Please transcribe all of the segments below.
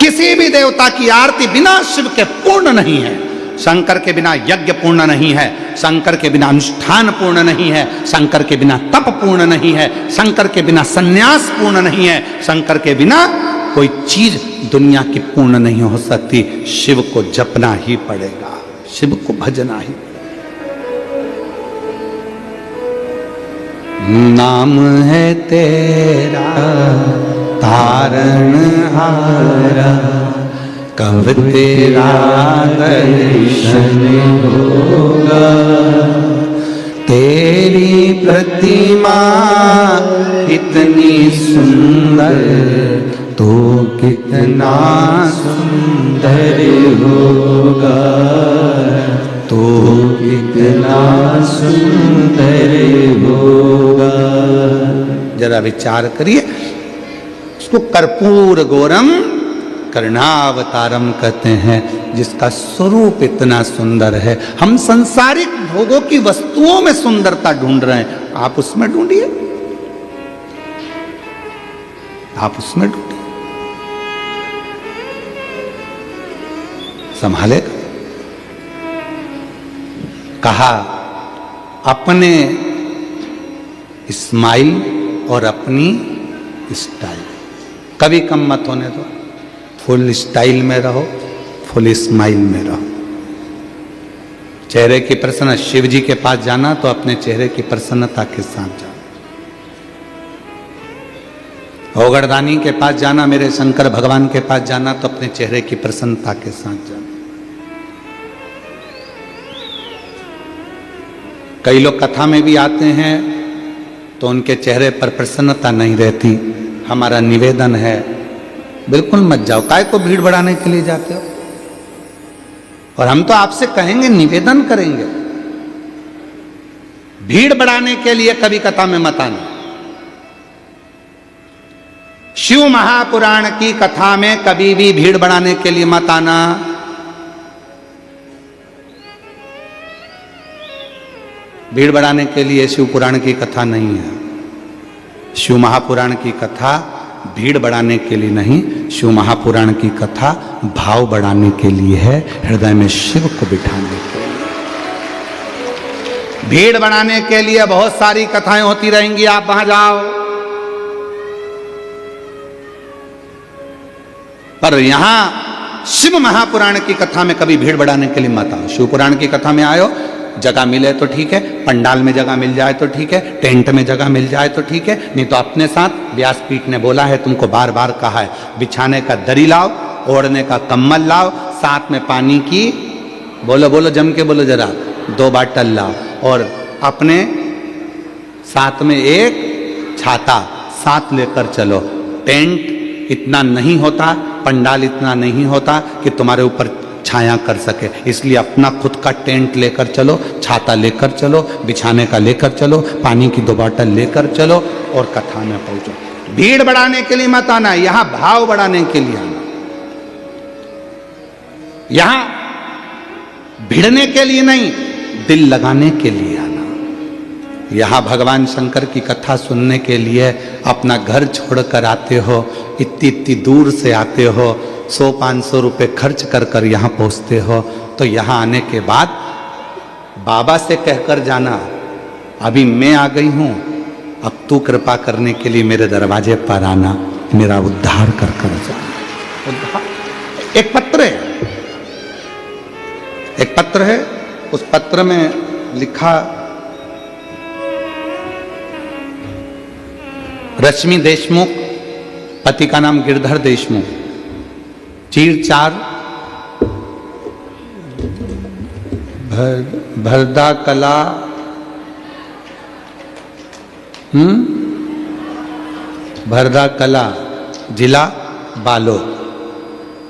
किसी भी देवता की आरती बिना शिव के पूर्ण नहीं है। शंकर के बिना यज्ञ पूर्ण नहीं है, शंकर के बिना अनुष्ठान पूर्ण नहीं है, शंकर के बिना तप पूर्ण नहीं है, शंकर के बिना संन्यास पूर्ण नहीं है, शंकर के बिना कोई चीज दुनिया की पूर्ण नहीं हो सकती। शिव को जपना ही पड़ेगा, शिव को भजना ही। नाम है तेरा तारणहारा, कब तेरा दर्शन होगा। तेरी प्रतिमा इतनी सुंदर, तो कितना सुंदर होगा, तो कितना सुंदर होगा। जरा विचार करिए। उसको कर्पूर गौरम कर्णावतारम कहते हैं, जिसका स्वरूप इतना सुंदर है। हम संसारिक भोगों की वस्तुओं में सुंदरता ढूंढ रहे हैं, आप उसमें ढूंढिए, आप उसमें ढूंढिए, संभालेगा। कहा अपने स्माइल और अपनी स्टाइल, कभी कम मत होने दो। फुल स्टाइल में रहो, फुल स्माइल में रहो। चेहरे की प्रसन्नता, शिव जी के पास जाना तो अपने चेहरे की प्रसन्नता के साथ जाओ। ओगरदानी के पास जाना, मेरे शंकर भगवान के पास जाना तो अपने चेहरे की प्रसन्नता के साथ जाना। कई लोग कथा में भी आते हैं तो उनके चेहरे पर प्रसन्नता नहीं रहती। हमारा निवेदन है, बिल्कुल मत जाओ। काय को भीड़ बढ़ाने के लिए जाते हो? और हम तो आपसे कहेंगे, निवेदन करेंगे, भीड़ बढ़ाने के लिए कभी कथा में मत आना। शिव महापुराण की कथा में कभी भी भीड़ बढ़ाने के लिए मत आना। भीड़ बढ़ाने के लिए शिव पुराण की कथा नहीं है। शिव महापुराण की कथा भीड़ बढ़ाने के लिए नहीं, शिव महापुराण की कथा भाव बढ़ाने के लिए है, हृदय में शिव को बिठाने के लिए। भीड़ बढ़ाने के लिए बहुत सारी कथाएं होती रहेंगी, आप वहां जाओ, पर यहां शिव महापुराण की कथा में कभी भीड़ बढ़ाने के लिए मत आओ। शिव पुराण की कथा में आयो, जगह मिले तो ठीक है, पंडाल में जगह मिल जाए तो ठीक है, टेंट में जगह मिल जाए तो ठीक है, नहीं तो अपने साथ व्यासपीठ ने बोला है, तुमको बार बार कहा है, बिछाने का दरी लाओ, ओढ़ने का कम्बल लाओ, साथ में पानी की, बोलो बोलो जम के बोलो जरा, 2 बाटल लाओ, और अपने साथ में एक छाता साथ लेकर चलो। टेंट इतना नहीं होता, पंडाल इतना नहीं होता कि तुम्हारे ऊपर छाया कर सके, इसलिए अपना खुद का टेंट लेकर चलो, छाता लेकर चलो, बिछाने का लेकर चलो, पानी की 2 बाटल लेकर चलो और कथा में पहुंचो। भीड़ बढ़ाने के लिए मत आना, यहां भाव बढ़ाने के लिए आना। यहां भिड़ने के लिए नहीं, दिल लगाने के लिए आना। यहां भगवान शंकर की कथा सुनने के लिए अपना घर छोड़कर आते हो, इतनी दूर से आते हो, 100-500 रुपए खर्च कर कर यहाँ पहुँचते हो, तो यहाँ आने के बाद बाबा से कहकर जाना, अभी मैं आ गई हूँ, अब तू कृपा करने के लिए मेरे दरवाजे पर आना, मेरा उद्धार कर कर जाना। उद्धार। एक पत्र है, एक पत्र है, उस पत्र में लिखा, रश्मि देशमुख, पति का नाम गिरधर देशमुख, चीर-चार, भरदा कला, भरदा कला, जिला बालोद।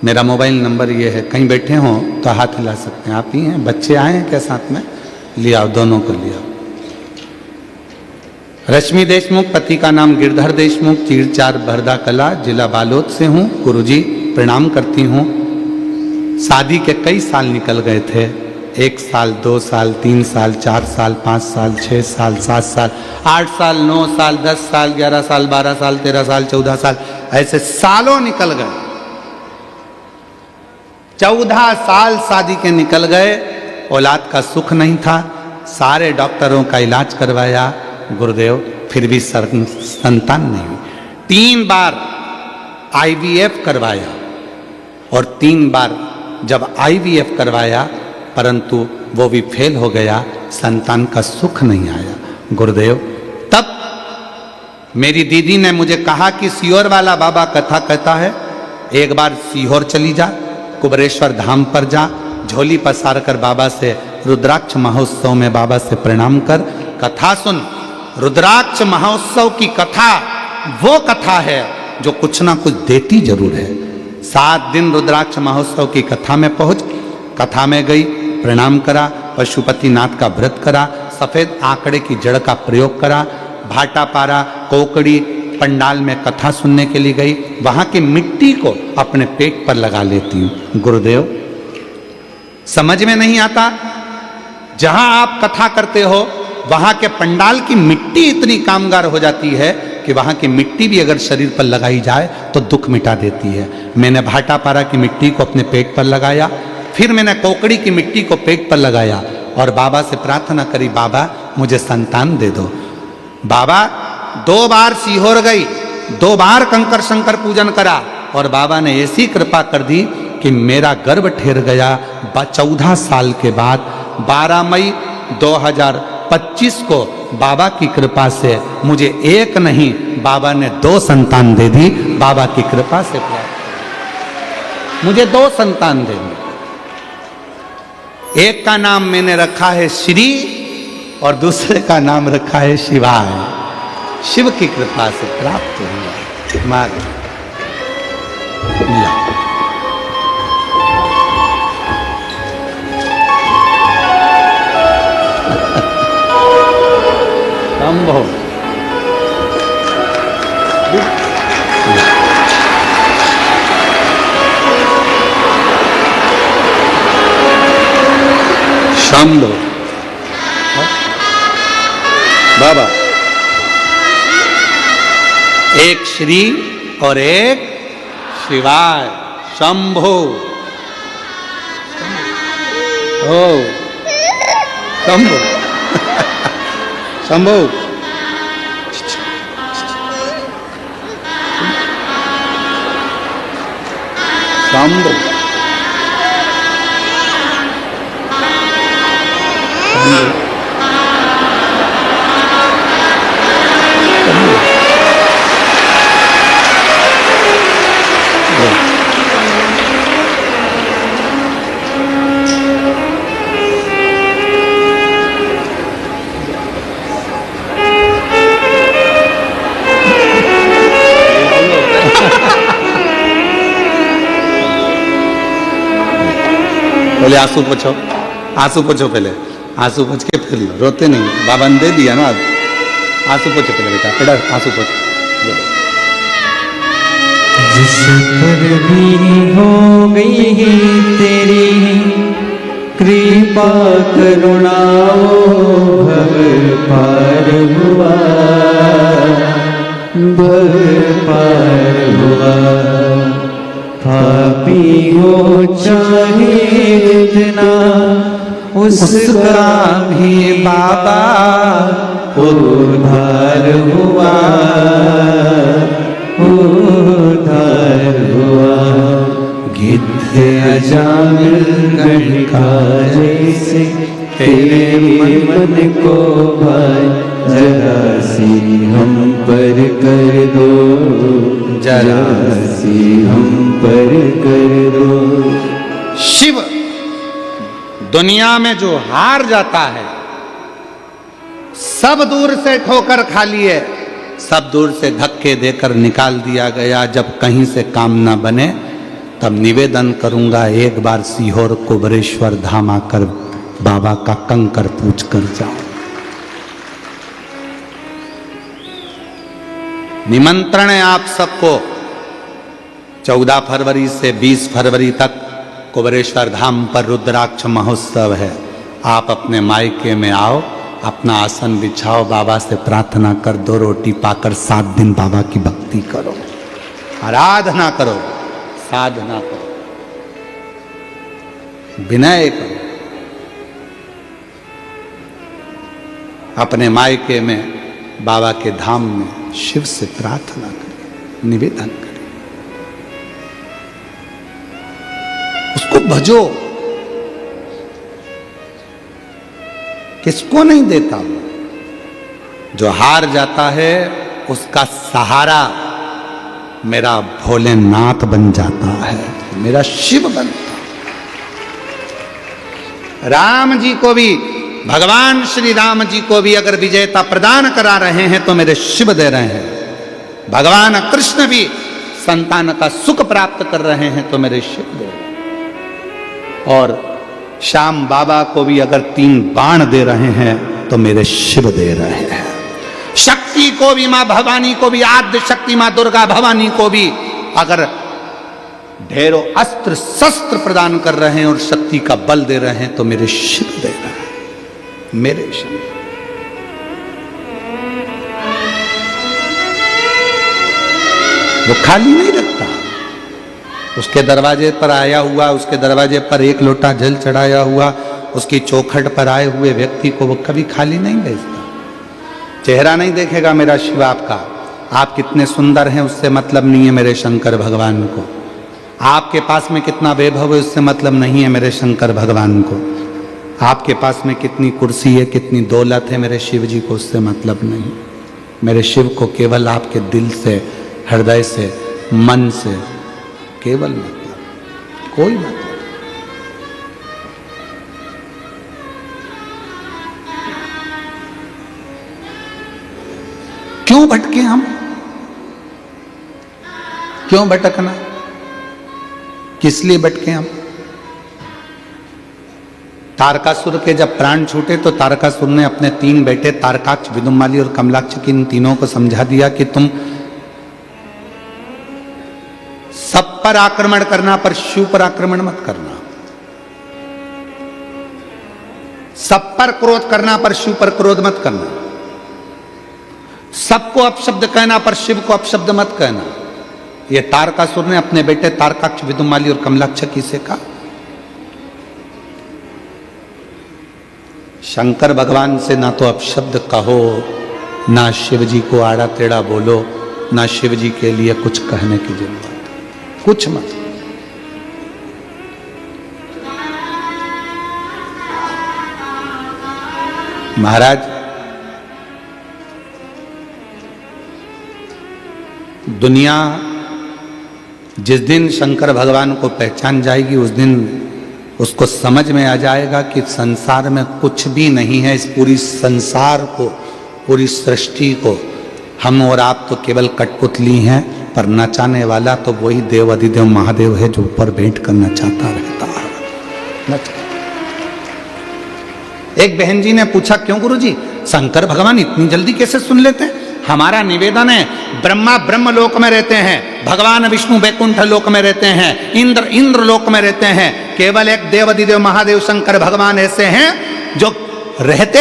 मेरा मोबाइल नंबर ये है, कहीं बैठे हो तो हाथ हिला सकते हैं। आप ही हैं, बच्चे आए हैं क्या साथ में? लिया, दोनों को लिया। रश्मि देशमुख, पति का नाम गिरधर देशमुख, चीर-चार, भरदा कला, जिला बालोद से हूँ। गुरुजी प्रणाम करती हूँ। शादी के कई साल निकल गए थे, 1 साल, 2 साल, 3 साल, 4 साल, 5 साल, 6 साल, 7 साल, 8 साल, 9 साल, 10 साल, 11 साल, 12 साल, 13 साल, 14 साल, ऐसे सालों निकल गए। 14 साल शादी के निकल गए, औलाद का सुख नहीं था, सारे डॉक्टरों का इलाज करवाया गुरुदेव, फिर भी संतान नहीं हुई। 3 बार IVF करवाया और 3 बार जब IVF करवाया परंतु वो भी फेल हो गया, संतान का सुख नहीं आया गुरुदेव। तब मेरी दीदी ने मुझे कहा कि सीहोर वाला बाबा कथा कहता है, एक बार सीहोर चली जा, कुबरेश्वर धाम पर जा, झोली पसार कर बाबा से रुद्राक्ष महोत्सव में बाबा से प्रणाम कर, कथा सुन। रुद्राक्ष महोत्सव की कथा वो कथा है जो कुछ ना कुछ देती जरूर है। 7 दिन रुद्राक्ष महोत्सव की कथा में पहुंच, कथा में गई, प्रणाम करा, पशुपतिनाथ का व्रत करा, सफेद आंकड़े की जड़ का प्रयोग करा, भाटा पारा कोकड़ी पंडाल में कथा सुनने के लिए गई, वहां की मिट्टी को अपने पेट पर लगा लेती हूं गुरुदेव। समझ में नहीं आता, जहां आप कथा करते हो वहां के पंडाल की मिट्टी इतनी कामगार हो जाती है कि वहां की मिट्टी भी अगर शरीर पर लगाई जाए तो दुख मिटा देती है। मैंने भाटा पारा की मिट्टी को अपने पेट पर लगाया, फिर मैंने कोकड़ी की मिट्टी को पेट पर लगाया और बाबा से प्रार्थना करी, बाबा मुझे संतान दे दो। बाबा 2 बार सीहोर गई, 2 बार कंकर शंकर पूजन करा और बाबा ने ऐसी कृपा कर दी कि मेरा गर्भ ठहर गया। 14 साल के बाद 12 मई 2025 को बाबा की कृपा से मुझे एक नहीं, बाबा ने 2 संतान दे दी। बाबा की कृपा से प्राप्त मुझे 2 संतान दे दी। एक का नाम मैंने रखा है श्री और दूसरे का नाम रखा है शिवाय। शिव की कृपा से प्राप्त हुआ। मार्ग शंभो शंभो बाबा, एक श्री और एक शिवाय। शंभो ओ शंभो शंभो शंभो पहले आंसू पोछो, आंसू पोछो, पहले आंसू पोछ के फिर लो, रोते नहीं, बाबा ने दे दिया ना। आंसू पोछो पहले बेटा, बेटा आंसू पोछो। जिस पर भी हो गई तेरी कृपा करुणा, भव पार हुआ, भव पार हुआ। पापी हो चाहे इतना, उसका भी बाबा उद्धार हुआ, उद्धार हुआ। गिद्ध अजामिल गढ़का जैसे तेरे मन को भाई, जरा सी हम पर कर दो, जरा सी हम पर कर दो। शिव दुनिया में जो हार जाता है, सब दूर से ठोकर खा लिए, सब दूर से धक्के देकर निकाल दिया गया। जब कहीं से काम ना बने तब निवेदन करूंगा, एक बार सीहोर कुबरेश्वर धाम आकर बाबा का कंकर पूछ कर जाओ। निमंत्रण है आप सबको। 14 फरवरी से 20 फरवरी तक कुबरेश्वर धाम पर रुद्राक्ष महोत्सव है। आप अपने मायके में आओ, अपना आसन बिछाओ, बाबा से प्रार्थना कर, 2 रोटी पाकर 7 दिन बाबा की भक्ति करो, आराधना करो, साधना करो। विनय करो, अपने मायके में बाबा के धाम में शिव से प्रार्थना करें, निवेदन करें, उसको भजो। किसको नहीं देता वो? जो हार जाता है उसका सहारा मेरा भोलेनाथ बन जाता है, मेरा शिव बनता। राम जी को भी, भगवान श्री राम जी को भी अगर विजयता प्रदान करा रहे हैं तो मेरे शिव दे रहे हैं। भगवान कृष्ण भी संतान का सुख प्राप्त कर रहे हैं तो मेरे शिव दे रहे हैं। और श्याम बाबा को भी अगर 3 बाण दे रहे हैं तो मेरे शिव दे रहे हैं। शक्ति को भी, मां भवानी को भी, आद्य शक्ति मां दुर्गा भवानी को भी अगर ढेरों अस्त्र शस्त्र प्रदान कर रहे हैं और शक्ति का बल दे रहे हैं तो मेरे शिव दे रहे हैं, मेरे शिव। वो खाली नहीं रखता। उसके दरवाजे पर आया हुआ, उसके दरवाजे पर 1 लोटा जल चढ़ाया हुआ, उसकी चौखट पर आए हुए व्यक्ति को वो कभी खाली नहीं भेजता। चेहरा नहीं देखेगा मेरा शिव आपका, आप कितने सुंदर हैं उससे मतलब नहीं है मेरे शंकर भगवान को। आपके पास में कितना वैभव है उससे मतलब नहीं है मेरे शंकर भगवान को। आपके पास में कितनी कुर्सी है, कितनी दौलत है, मेरे शिव जी को उससे मतलब नहीं। मेरे शिव को केवल आपके दिल से, हृदय से, मन से केवल मतलब, कोई मतलब। क्यों भटके हम? क्यों भटकना? किस लिए भटके हम? तारकासुर के जब प्राण छूटे तो तारकासुर ने अपने 3 बेटे तारकाक्ष, विदुमाली और कमलाक्ष की इन तीनों को समझा दिया कि तुम सब पर आक्रमण करना पर शिव पर आक्रमण मत करना। सब पर क्रोध करना पर शिव पर क्रोध मत करना। सबको अपशब्द कहना पर शिव को अपशब्द मत कहना। यह तारकासुर ने अपने बेटे तारकाक्ष, विदुमाली और कमलाक्ष की से कहा। शंकर भगवान से ना तो अपशब्द कहो, ना शिव जी को आड़ा टेढ़ा बोलो, ना शिव जी के लिए कुछ कहने की जरूरत, कुछ मत। महाराज, दुनिया जिस दिन शंकर भगवान को पहचान जाएगी उस दिन उसको समझ में आ जाएगा कि संसार में कुछ भी नहीं है। इस पूरी संसार को, पूरी सृष्टि को हम और आप तो केवल कठपुतली हैं, पर नचाने वाला तो वही देव अधिदेव महादेव है जो ऊपर बैठ कर नचाता रहता है। एक बहन जी ने पूछा, क्यों गुरुजी शंकर भगवान इतनी जल्दी कैसे सुन लेते हैं? हमारा निवेदन है, ब्रह्मा ब्रह्म लोक में रहते हैं, भगवान विष्णु वैकुंठ लोक में रहते हैं, इंद्र लोक में रहते हैं। केवल एक देव अधिदेव महादेव शंकर भगवान ऐसे हैं जो रहते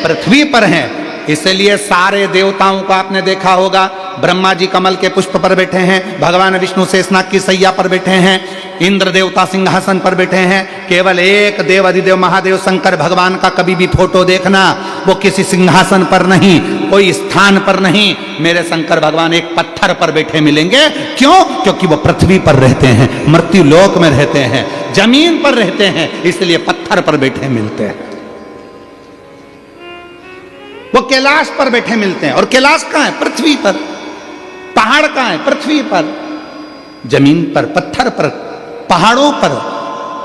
पृथ्वी पर हैं। इसलिए सारे देवताओं को आपने देखा होगा, ब्रह्मा जी कमल के पुष्प पर बैठे हैं, भगवान विष्णु शेषनाग की सैया पर बैठे हैं, इंद्र देवता सिंहासन पर बैठे हैं। केवल एक देव अधिदेव महादेव शंकर भगवान का कभी भी फोटो देखना, वो किसी सिंहासन पर नहीं, कोई स्थान पर नहीं, मेरे शंकर भगवान एक पत्थर पर बैठे मिलेंगे। क्यों? क्योंकि वो पृथ्वी पर रहते हैं, मृत्यु लोक में रहते हैं, जमीन पर रहते हैं, इसलिए पत्थर पर बैठे मिलते हैं। वो कैलाश पर बैठे मिलते हैं, और कैलाश कहां है? पृथ्वी पर। पहाड़ कहां है? पृथ्वी पर। जमीन पर, पत्थर पर, पहाड़ों पर,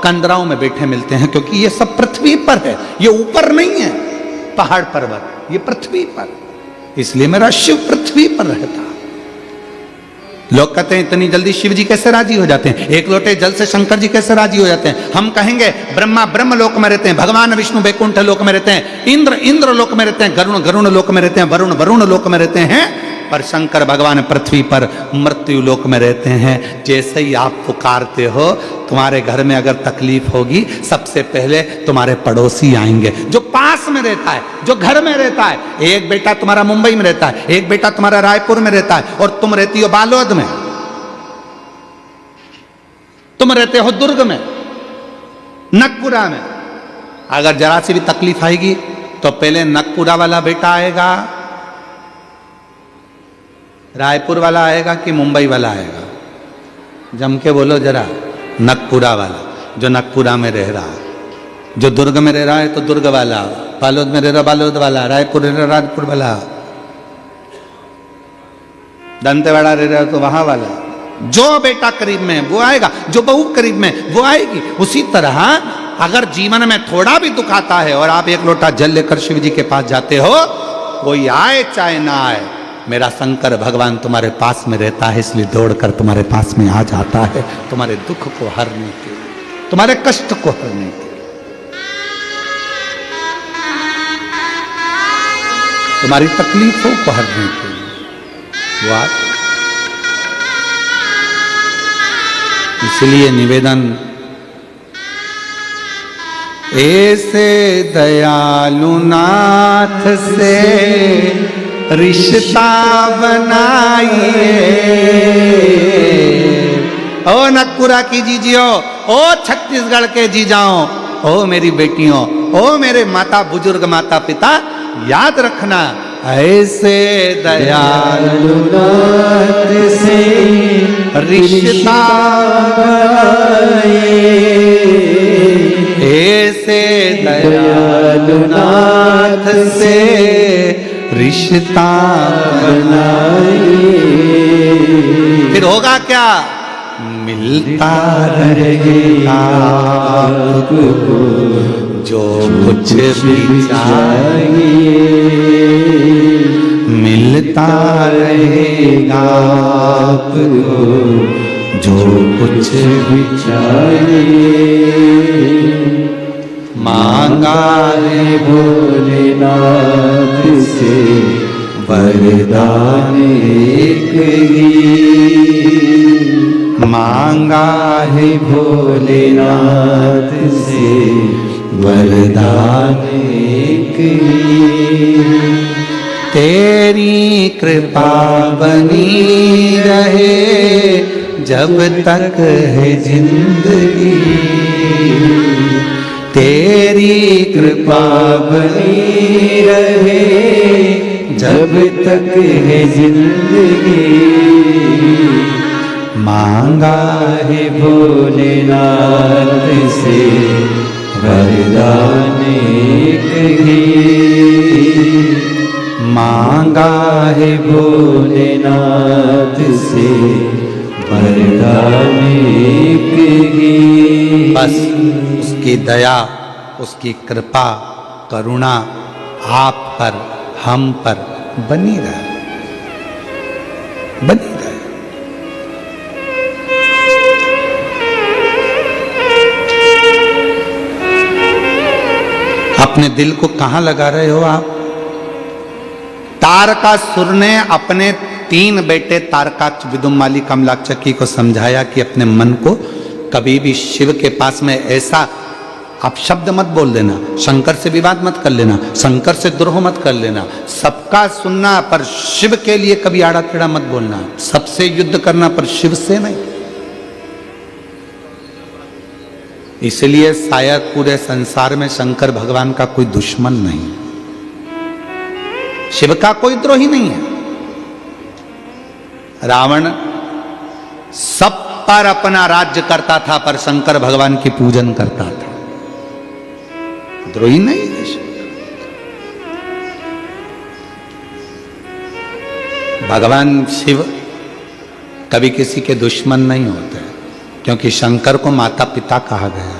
कंदराओं में बैठे मिलते हैं, क्योंकि ये सब पृथ्वी पर है, ये ऊपर नहीं है पहाड़ पर्वत, ये पृथ्वी पर। इसलिए मेरा शिव पृथ्वी पर रहता। लोग कहते हैं इतनी जल्दी शिव जी कैसे राजी हो जाते हैं, 1 लोटे जल से शंकर जी कैसे राजी हो जाते हैं? हम कहेंगे ब्रह्मा ब्रह्म लोक में रहते हैं, भगवान विष्णु वैकुंठ लोक में रहते हैं, इंद्र लोक में रहते हैं, गरुण लोक में रहते हैं, वरुण लोक में रहते हैं, पर शंकर भगवान पृथ्वी पर मृत्यु लोक में रहते हैं। जैसे ही आप पुकारते हो, तुम्हारे घर में अगर तकलीफ होगी, सबसे पहले तुम्हारे पड़ोसी आएंगे, जो पास में रहता है, जो घर में रहता है। एक बेटा तुम्हारा मुंबई में रहता है, एक बेटा तुम्हारा रायपुर में रहता है, और तुम रहती हो बालोद में, तुम रहते हो दुर्ग में, नकपुरा में अगर जरा सी भी तकलीफ आएगी तो पहले नकपुरा वाला बेटा आएगा, रायपुर वाला आएगा कि मुंबई वाला आएगा? जम के बोलो जरा। नकपुरा वाला, जो नकपुरा में रह रहा है। जो दुर्ग में रह रहा है तो दुर्ग वाला, बालोद में रह रहा बालोद वाला, रायपुर रह रहा रायपुर वाला, दंतेवाड़ा रह रहा तो वहां वाला। जो बेटा करीब में वो आएगा, जो बहू करीब में वो आएगी। उसी तरह अगर जीवन में थोड़ा भी दुख आता है और आप एक लोटा जल लेकर शिव जी के पास जाते हो, कोई आए चाहे ना आए, मेरा शंकर भगवान तुम्हारे पास में रहता है, इसलिए दौड़कर तुम्हारे पास में आ जाता है, तुम्हारे दुख को हरने के लिए, तुम्हारे कष्ट को हरने के लिए, तुम्हारी तकलीफों को हरने के लिए वो आता। इसलिए निवेदन, ऐसे दयालु नाथ से रिश्ता बनाइए। ओ नकपुरा की जीजियो, ओ छत्तीसगढ़ के जीजाओ, ओ मेरी बेटियों, ओ मेरे माता बुजुर्ग माता पिता, याद रखना ऐसे दयालु नाथ से रिश्ता बनाइए। ऐसे दयालु नाथ से रिश्ता बनाइए। फिर होगा क्या? मिलता रहेगा आपको जो कुछ भी चाहिए, मिलता रहेगा आपको जो कुछ भी चाहिए। मांगा है भोलेनाथ से वरदान एक ही, मांगा है भोलेनाथ से वरदान एक ही। तेरी कृपा बनी रहे जब तक है जिंदगी, तेरी कृपा बनी रहे जब तक है जिंदगी। मांगा है भोलेनाथ से वरदान एक ही, मांगा है भोलेनाथ से वरदान एक ही। बस उसकी दया, उसकी कृपा, करुणा आप पर, हम पर बनी रहे, बनी रहे। अपने दिल को कहां लगा रहे हो आप? तारकासुर ने अपने 3 बेटे तारकाक्ष, विदुमाली, कमलाक्षकी को समझाया कि अपने मन को कभी भी शिव के पास में ऐसा आप शब्द मत बोल देना, शंकर से विवाद मत कर लेना, शंकर से द्रोह मत कर लेना, सबका सुनना पर शिव के लिए कभी आड़ा टेढ़ा मत बोलना, सबसे युद्ध करना पर शिव से नहीं। इसलिए शायद पूरे संसार में शंकर भगवान का कोई दुश्मन नहीं, शिव का कोई द्रोही नहीं है। रावण सब पर अपना राज्य करता था पर शंकर भगवान की पूजन करता था, द्रोही नहीं है शिव। भगवान शिव कभी किसी के दुश्मन नहीं होते, क्योंकि शंकर को माता पिता कहा गया।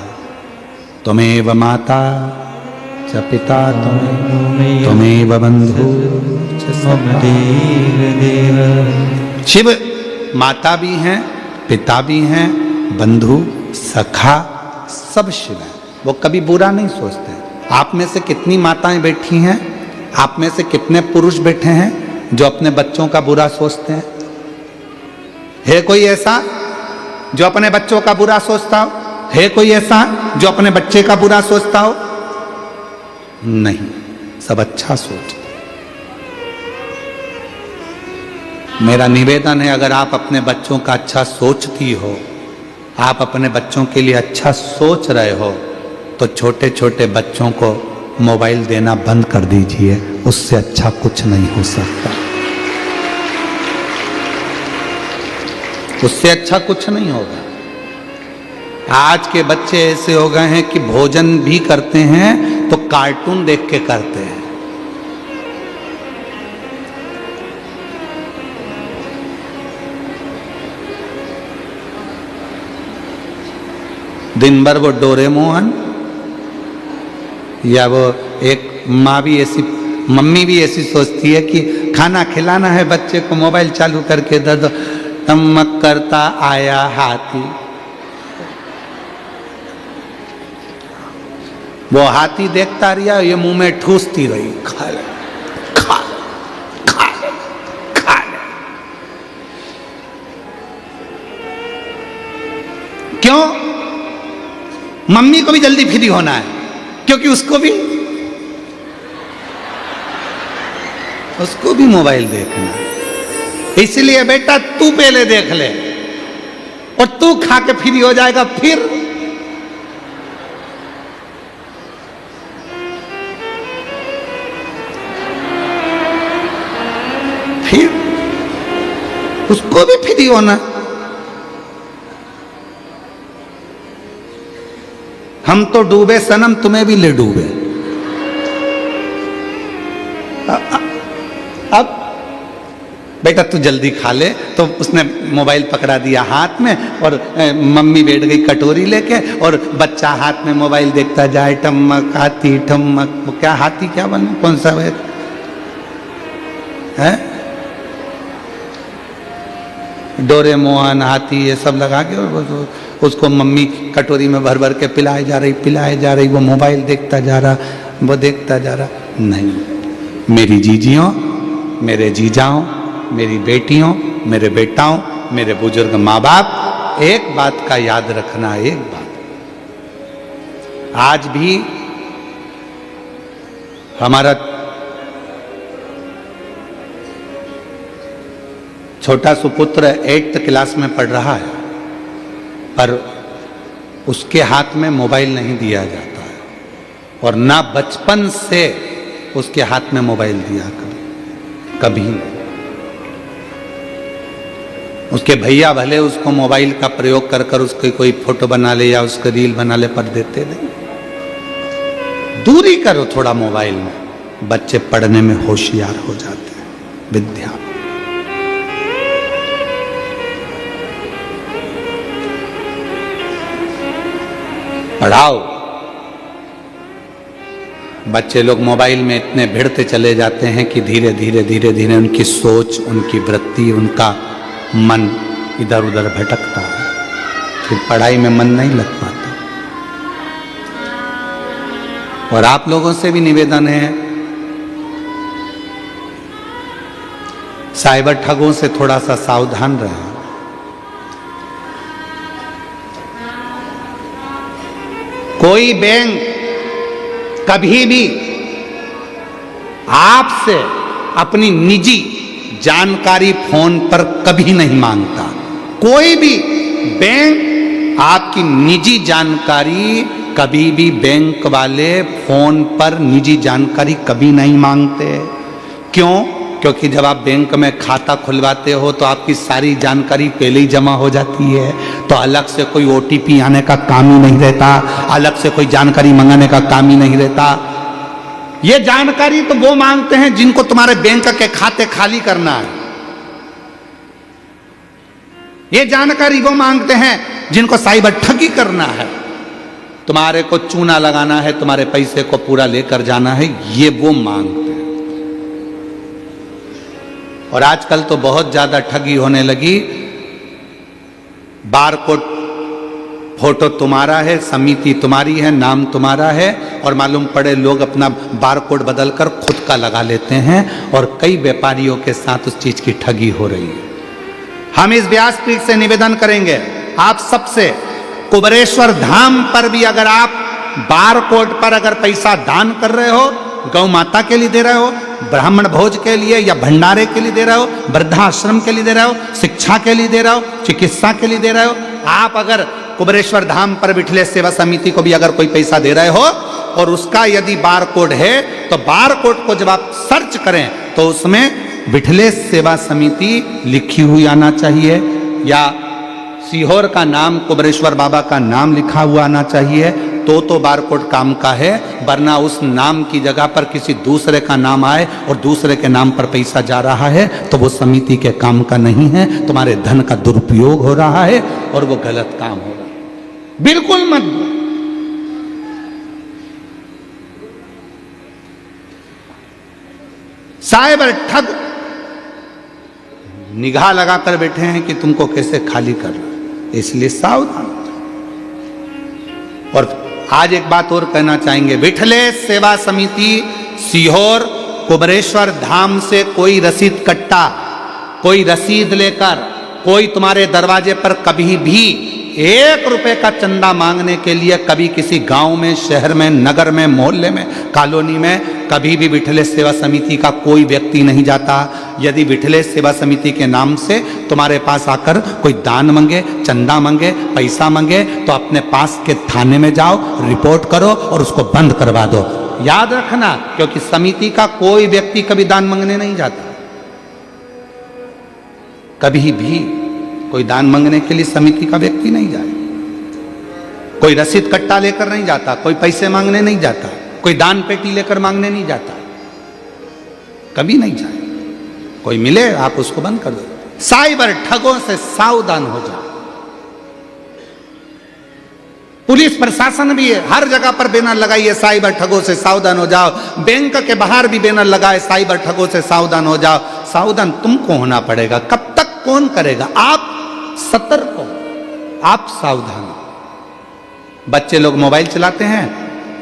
त्वमेव माता च पिता त्वमेव बंधु शिव माता भी हैं, पिता भी हैं, बंधु सखा सब शिव है। वो कभी बुरा नहीं सोचते। आप में से कितनी माताएं बैठी हैं, आप में से कितने पुरुष बैठे हैं जो अपने बच्चों का बुरा सोचते हैं? है कोई ऐसा जो अपने बच्चों का बुरा सोचता हो? है कोई ऐसा जो अपने बच्चे का बुरा सोचता हो? नहीं, सब अच्छा सोचते। मेरा निवेदन है, अगर आप अपने बच्चों का अच्छा सोचती हो, आप अपने बच्चों के लिए अच्छा सोच रहे हो, तो छोटे छोटे बच्चों को मोबाइल देना बंद कर दीजिए, उससे अच्छा कुछ नहीं हो सकता। उससे अच्छा कुछ नहीं होगा। आज के बच्चे ऐसे हो गए हैं कि भोजन भी करते हैं तो कार्टून देख के करते हैं। दिन भर वो डोरेमोन, या वो एक माँ भी ऐसी, मम्मी भी ऐसी सोचती है कि खाना खिलाना है बच्चे को, मोबाइल चालू करके दे दो। टमक करता आया हाथी, वो हाथी देखता रहा, ये मुंह में ठूसती रही, खा ले खा ले खा ले खा ले। क्यों? मम्मी को भी जल्दी फ्री होना है, क्योंकि उसको भी मोबाइल देखना है। इसलिए बेटा तू पहले देख ले और तू खा के फ्री हो जाएगा, फिर उसको भी फ्री होना। हम तो डूबे सनम, तुम्हें भी ले डूबे। अब बेटा तू जल्दी खा ले, तो उसने मोबाइल पकड़ा दिया हाथ में और मम्मी बैठ गई कटोरी लेके और बच्चा हाथ में मोबाइल देखता जाए। ठमक हाथी ठमक, वो क्या हाथी क्या बने, कौन सा है? डोरेमोन हाथी ये सब लगा के और उसको मम्मी कटोरी में भर भर के पिलाए जा रही, वो मोबाइल देखता जा रहा, वो देखता जा रहा। नहीं, मेरी जीजियों, मेरे जीजाओं, मेरी बेटियों, मेरे बेटाओं, मेरे बुजुर्ग माँ बाप, एक बात का याद रखना, एक बात, आज भी हमारा छोटा सुपुत्र 8th क्लास में पढ़ रहा है, पर उसके हाथ में मोबाइल नहीं दिया जाता है, और ना बचपन से उसके हाथ में मोबाइल दिया कभी नहीं। उसके भैया भले उसको मोबाइल का प्रयोग कर कर उसकी कोई फोटो बना ले या उसके रील बना ले, पर देते नहीं। दूरी करो थोड़ा मोबाइल में, बच्चे पढ़ने में होशियार हो जाते हैं। विद्या पढ़ाओ। बच्चे लोग मोबाइल में इतने भिड़ते चले जाते हैं कि धीरे धीरे उनकी सोच, उनकी वृत्ति, उनका मन इधर उधर भटकता है, फिर पढ़ाई में मन नहीं लग पाता। और आप लोगों से भी निवेदन है, साइबर ठगों से थोड़ा सा सावधान रहें। कोई बैंक कभी भी आपसे अपनी निजी जानकारी फोन पर कभी नहीं मांगता। कोई भी बैंक आपकी निजी जानकारी, कभी भी बैंक वाले फोन पर निजी जानकारी कभी नहीं मांगते। क्यों? क्योंकि जब आप बैंक में खाता खुलवाते हो तो आपकी सारी जानकारी पहले ही जमा हो जाती है, तो अलग से कोई OTP आने का काम ही नहीं रहता, अलग से कोई जानकारी मंगाने का काम ही नहीं रहता। ये जानकारी तो वो मांगते हैं जिनको तुम्हारे बैंक के खाते खाली करना है। ये जानकारी वो मांगते हैं जिनको साइबर ठगी करना है, तुम्हारे को चूना लगाना है, तुम्हारे पैसे को पूरा लेकर जाना है, ये वो मांगते हैं। और आजकल तो बहुत ज्यादा ठगी होने लगी। बारकोड फोटो तुम्हारा है, समिति तुम्हारी है, नाम तुम्हारा है, और मालूम पड़े लोग अपना बारकोड बदलकर खुद का लगा लेते हैं, और कई व्यापारियों के साथ उस चीज की ठगी हो रही है। हम इस व्यासपीठ से निवेदन करेंगे आप सबसे, कुबेरेश्वर धाम पर भी अगर आप बारकोड पर अगर पैसा दान कर रहे हो, गौ माता के लिए दे रहे हो, ब्राह्मण भोज के लिए या भंडारे के लिए दे रहे हो, वृद्धाश्रम के लिए दे रहे हो, शिक्षा के लिए दे रहे हो, चिकित्सा के लिए दे रहे हो, आप अगर कुबेरेश्वर धाम पर विठलेश सेवा समिति को भी अगर कोई पैसा दे रहे हो और उसका यदि बार कोड है तो बार कोड को जब आप सर्च करें तो उसमें विठलेश सेवा समिति लिखी हुई आना चाहिए या सीहोर का नाम, कुबेरेश्वर बाबा का नाम लिखा हुआ आना चाहिए, तो बार कोड काम का है। वरना उस नाम की जगह पर किसी दूसरे का नाम आए और दूसरे के नाम पर पैसा जा रहा है तो वो समिति के काम का नहीं है, तुम्हारे धन का दुरुपयोग हो रहा है और वो गलत काम हो रहा है। बिल्कुल मत। साइबर ठग निगाह लगाकर बैठे हैं कि तुमको कैसे खाली कर रहा है, इसलिए सावधान। और आज एक बात और कहना चाहेंगे, विठलेश सेवा समिति सीहोर कुबेरेश्वर धाम से कोई रसीद कट्टा, कोई रसीद लेकर कोई तुम्हारे दरवाजे पर कभी भी 1 रुपए का चंदा मांगने के लिए कभी किसी गांव में, शहर में, नगर में, मोहल्ले में, कॉलोनी में कभी भी विठलेश सेवा समिति का कोई व्यक्ति नहीं जाता। यदि विठलेश सेवा समिति के नाम से तुम्हारे पास आकर कोई दान मांगे, चंदा मांगे, पैसा मांगे तो अपने पास के थाने में जाओ, रिपोर्ट करो और उसको बंद करवा दो। याद रखना, क्योंकि समिति का कोई व्यक्ति कभी दान मांगने नहीं जाता। कभी भी कोई दान मांगने के लिए समिति का व्यक्ति नहीं जाए, कोई रसीद कट्टा लेकर नहीं जाता, कोई पैसे मांगने नहीं जाता, कोई दान पेटी लेकर मांगने नहीं जाता, कभी नहीं जाए। कोई मिले आप उसको बंद कर दो। साइबर ठगों से सावधान हो जाओ। पुलिस प्रशासन भी है, हर जगह पर बैनर लगाइए साइबर ठगों से सावधान हो जाओ। बैंक के बाहर भी बैनर लगाए साइबर ठगों से सावधान हो जाओ। सावधान तुमको होना पड़ेगा। कब तक कौन करेगा? आप सतर्क हो, आप सावधान हो। बच्चे लोग मोबाइल चलाते हैं,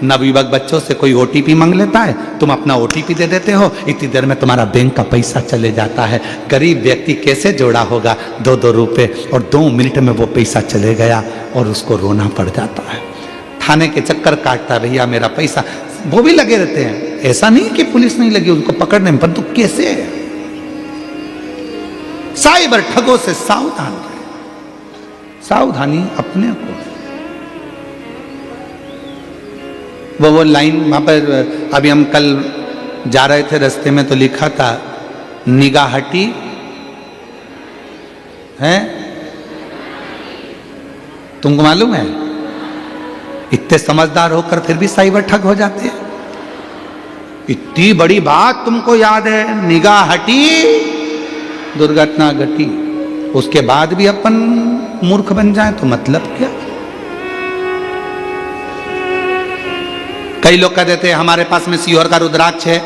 नवयुवक बच्चों से कोई ओटीपी मांग लेता है, तुम अपना ओटीपी दे देते हो, इतनी देर में तुम्हारा बैंक का पैसा चले जाता है। गरीब व्यक्ति कैसे जोड़ा होगा 2-2 रुपए, और 2 मिनट में वो पैसा चले गया और उसको रोना पड़ जाता है, थाने के चक्कर काटता है, भैया मेरा पैसा। वो भी लगे रहते हैं, ऐसा नहीं कि पुलिस नहीं लगी उनको पकड़ने में, पर तो कैसे? साइबर ठगों से सावधान रहे, सावधानी अपने को। वो लाइन वहां पर अभी हम कल जा रहे थे, रास्ते में तो लिखा था निगाह हटी है, तुमको मालूम है? इतने समझदार होकर फिर भी साइबर ठग हो जाते हैं। इतनी बड़ी बात तुमको याद है, निगाह हटी दुर्घटना घटी, उसके बाद भी अपन मूर्ख बन जाए तो मतलब क्या? कई लोग कह देते हैं हमारे पास में सीहोर का रुद्राक्ष है,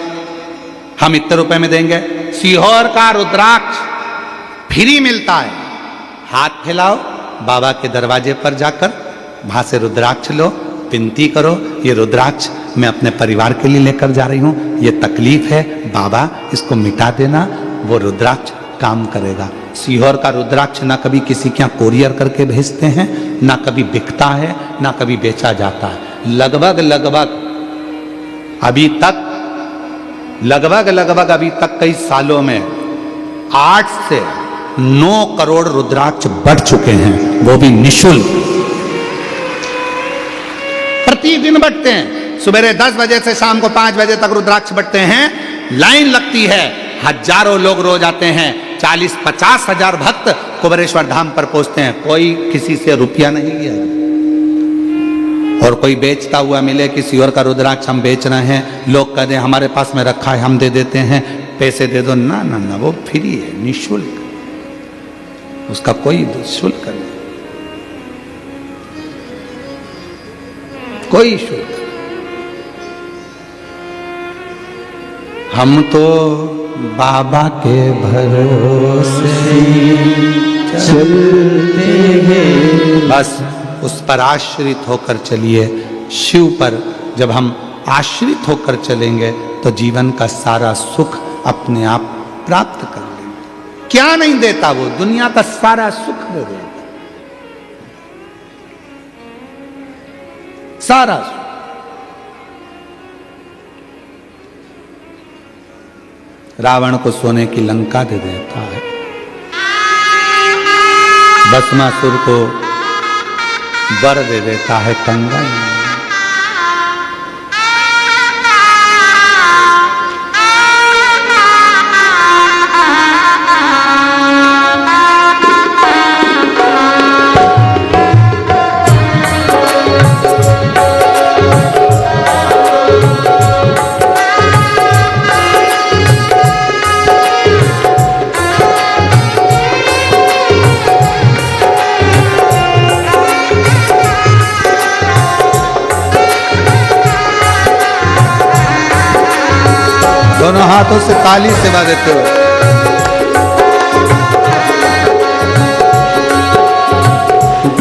हम इतने रुपए में देंगे। सीहोर का रुद्राक्ष फ्री मिलता है। हाथ फैलाओ, बाबा के दरवाजे पर जाकर वहां से रुद्राक्ष लो, विनती करो, ये रुद्राक्ष मैं अपने परिवार के लिए लेकर जा रही हूं, ये तकलीफ है बाबा, इसको मिटा देना। वो रुद्राक्ष काम करेगा। सीहोर का रुद्राक्ष ना कभी किसी के यहाँ कोरियर करके भेजते हैं, ना कभी बिकता है, ना कभी बेचा जाता है। लगभग अभी तक कई सालों में 8 से 9 करोड़ रुद्राक्ष बढ़ चुके हैं, वो भी निःशुल्क। प्रतिदिन बढ़ते हैं। सुबह 10 बजे से शाम को 5 बजे तक रुद्राक्ष बढ़ते हैं, लाइन लगती है, हजारों लोग रोज आते हैं, 40-50 हजार भक्त कुबेरेश्वर धाम पर पहुंचते हैं। कोई किसी से रुपया नहीं लिया। और कोई बेचता हुआ मिले कि सीहोर का रुद्राक्ष हम बेच रहे हैं, लोग कहते हैं हमारे पास में रखा है, हम दे देते हैं, पैसे दे दो। ना ना ना, वो फ्री है, निःशुल्क, उसका कोई शुल्क नहीं, कोई शुल्क। हम तो बाबा के भरोसे चलते हैं, बस उस पर आश्रित होकर चलिए। शिव पर जब हम आश्रित होकर चलेंगे तो जीवन का सारा सुख अपने आप प्राप्त कर लेंगे। क्या नहीं देता वो? दुनिया का सारा सुख दे देता, सारा सुख। रावण को सोने की लंका दे देता है, भस्मासुर को वर दे देता है कंगन। दोनों हाथों से ताली सेवा देते हो।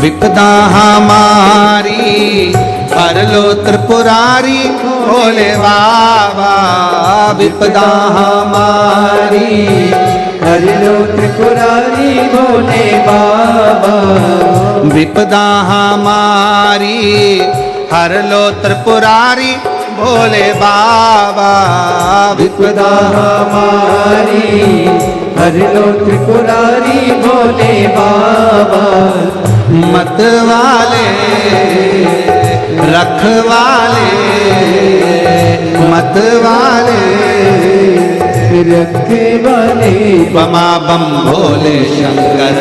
विपदा हमारी हर लो त्रिपुरारी भोले बाबा, विपदा हमारी हर लो त्रिपुरारी भोले बाबा, विपदा हमारी हर लो त्रिपुरारी भोले बाबा, विपदा हमारी हर लो त्रिपुरारी भोले बाबा, मत वाले रखवाले, मत वाले रखवाले, बमा बम भोले शंकर,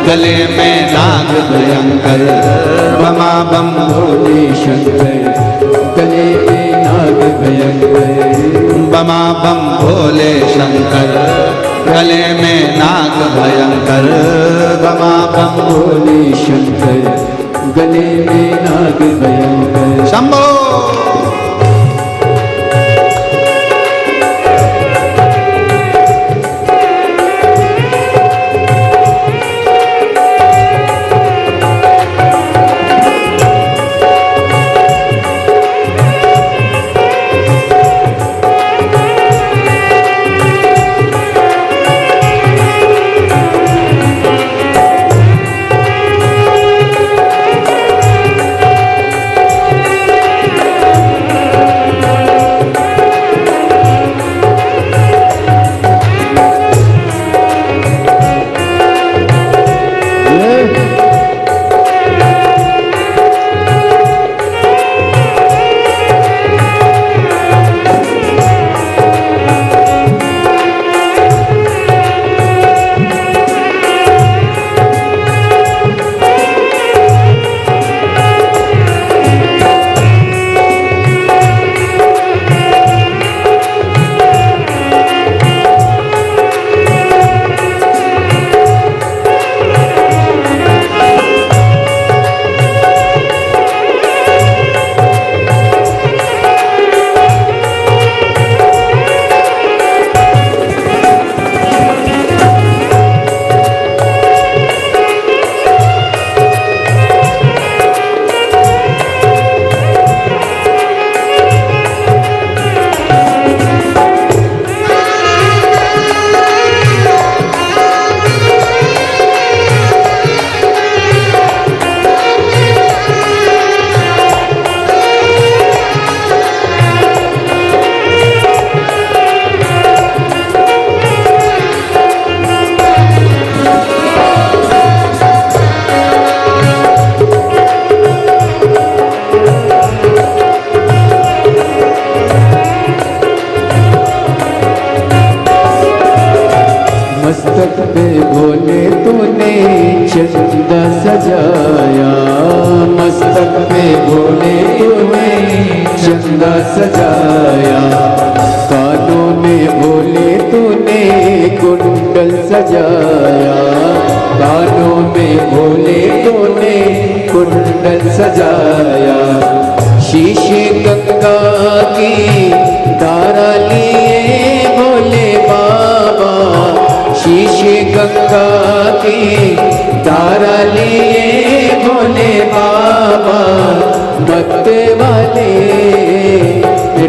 गले में नाग भयंकर, बमा बम भोले शंकर, गले में नाग भयंकर, बमा बम भोले शंकर, गले में नाग भयंकर, बमा बम भोले शंकर, गले में नाग भयंकर। शंभो। मस्तक पे भोले तूने चंदा सजाया, मस्तक पे भोले तूने चंदा सजाया, कानों में भोले तूने कुंडल सजाया, कानों में भोले तूने कुंडल सजाया, शीशे गंगा की धारा लिए भोले बाबा, शीशे गंगा की धारा लिए भोले बाबा, मत वाले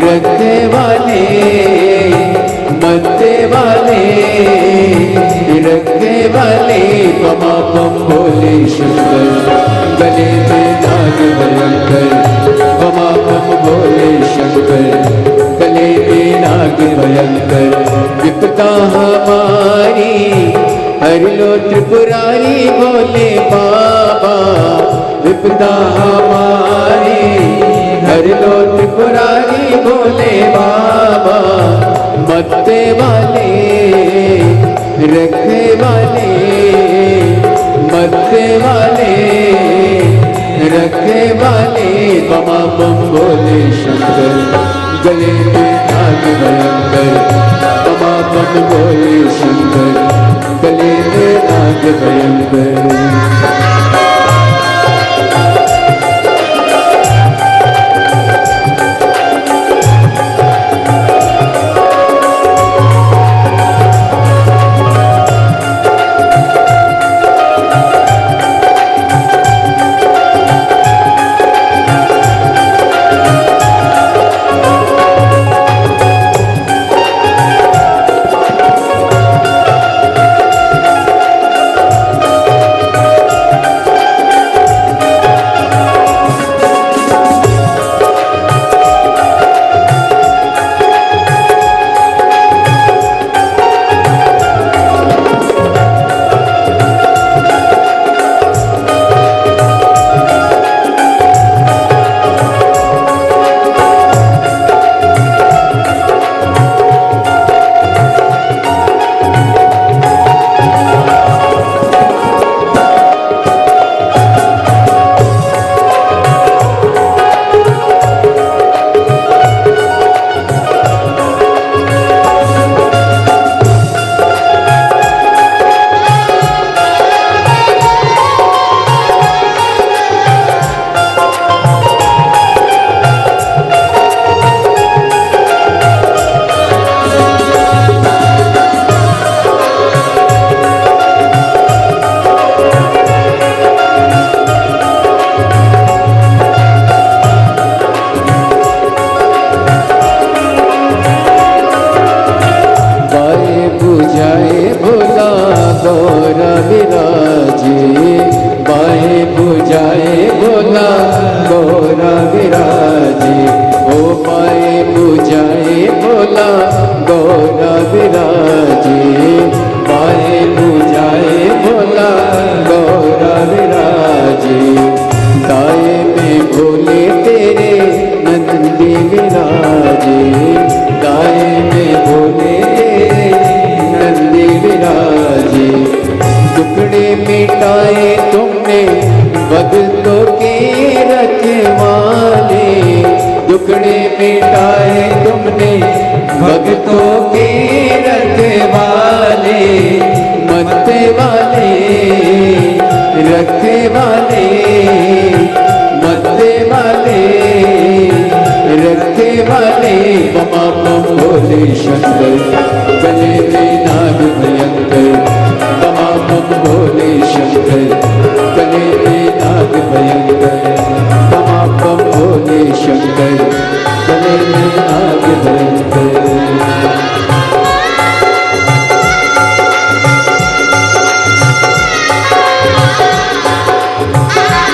रखने वाले, मत वाले रखने वाले, बमा बम भोले शंकर, गले में नाग भयंकर, बमा बम भोले शंकर, गले में नाग भयंकर, विपदा हमारी हर लो त्रिपुरारी भोले बाबा, विपदा विपदा हमारी हर लो त्रिपुरारी भोले बाबा। मत्ते वाले रखे वाले, मत्ते वाले रखे वाले, बमा बम भोले शंकर गले में नाग भयंकर। बमा बम भोले शंकर गले में नाग भयंकर। गौरा विराजे, बाहें बुझाए भोला गौरा विराजे। ओ बाहें बुझाए भोला गौरा विराजे, बाहें बुझाए भोला गौरा विराजे। दाएं में भोले तेरे नंदी विराजे, दाएं में भोले तेरे नंदी विराजे। टुकड़े मिटाए तुमने भक्तों के रखवाले, टुकड़े मिटाए तुमने भक्तों के रखवाले। मत्ते वाले रखे वाले, मत्ते वाले रखे वाले। बमा बम भोले शंकर गले में नाग भयंकर। बमा बम भोले शंकर गले में नाग भयंकर। बमा बम भोले शंकर गले में नाग भयंकर। Ah!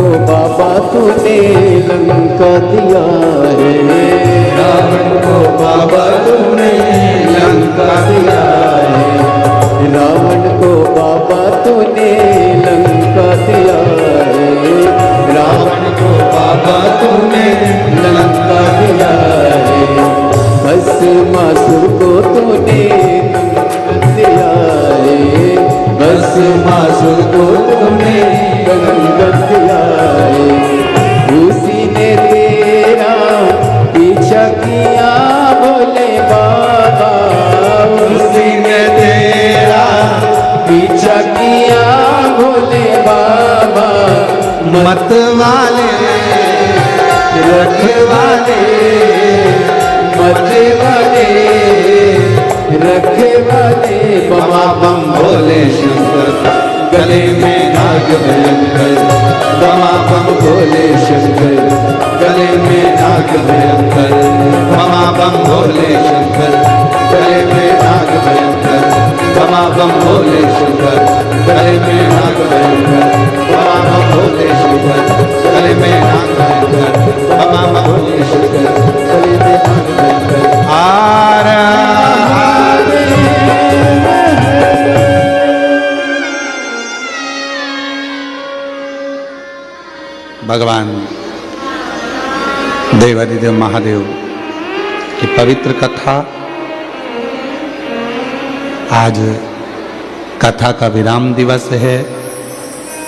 को बाबा तूने लंका दिया है, रावण को बाबा तूने लंका दिया है, रावण को बाबा तूने लंका दिया है, रावण को बाबा तूने लंका दिया है, भस्मासुर को तूने दिया है, भस्मासुर को तूने गंगन दिया है, उसी ने तेरा पीछा किया भोले बाबा, उसी ने तेरा पीछा किया भोले बाबा, मत वाले रखवाले मत वाले रखवाले बमा बम भोले शंकर, गले में नाग भयंकर, बमा बम भोले शंकर, गले में नाग भयंकर, बमा बम भोले शंकर, गले में नाग भयंकर, बमा बम भोले शंकर, गले में नाग भयंकर, बमा बम भोले शंकर, गले में नाग भयंकर, बमा बम भोले शंकर, गले में नाग भयंकर। भगवान देवादिदेव महादेव की पवित्र कथा। आज कथा का विराम दिवस है।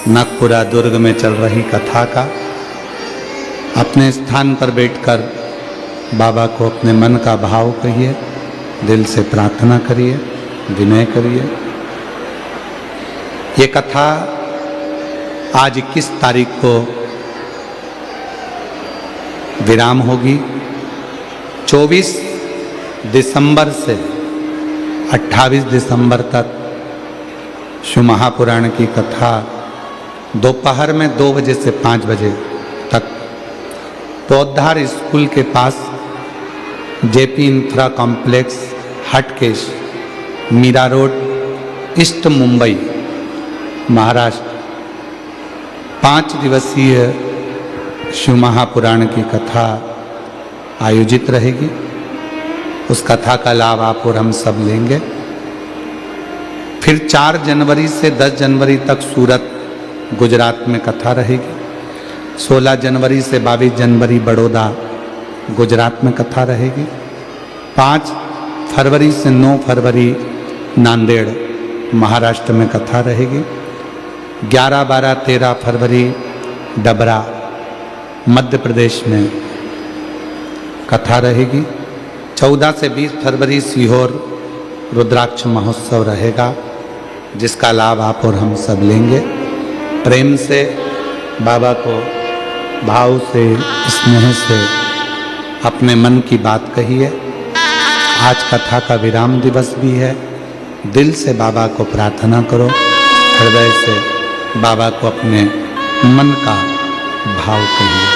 नागपुरा दुर्ग में चल रही कथा का अपने स्थान पर बैठकर बाबा को अपने मन का भाव कहिए, दिल से प्रार्थना करिए, विनय करिए। ये कथा आज 21 तारीख को विराम होगी। 24 दिसंबर से 28 दिसंबर तक शिव महापुराण की कथा दोपहर में 2 बजे से 5 बजे तक पौधार स्कूल के पास JP infra complex, Hatkesh, Mira road, east Mumbai, Maharashtra 5 दिवसीय शिव महापुराण की कथा आयोजित रहेगी। उस कथा का लाभ आप और हम सब लेंगे। फिर 4 जनवरी से 10 जनवरी तक सूरत, गुजरात में कथा रहेगी। 16 जनवरी से 22 जनवरी बड़ौदा, गुजरात में कथा रहेगी। 5 फरवरी से 9 फरवरी नांदेड़, महाराष्ट्र में कथा रहेगी। 11, 12, 13 फरवरी डबरा, मध्य प्रदेश में कथा रहेगी। 14 से 20 फरवरी सीहोर रुद्राक्ष महोत्सव रहेगा, जिसका लाभ आप और हम सब लेंगे। प्रेम से बाबा को भाव से, स्नेह से अपने मन की बात कहिए। आज कथा का विराम दिवस भी है। दिल से बाबा को प्रार्थना करो, हृदय से बाबा को अपने मन का भाव कहिए।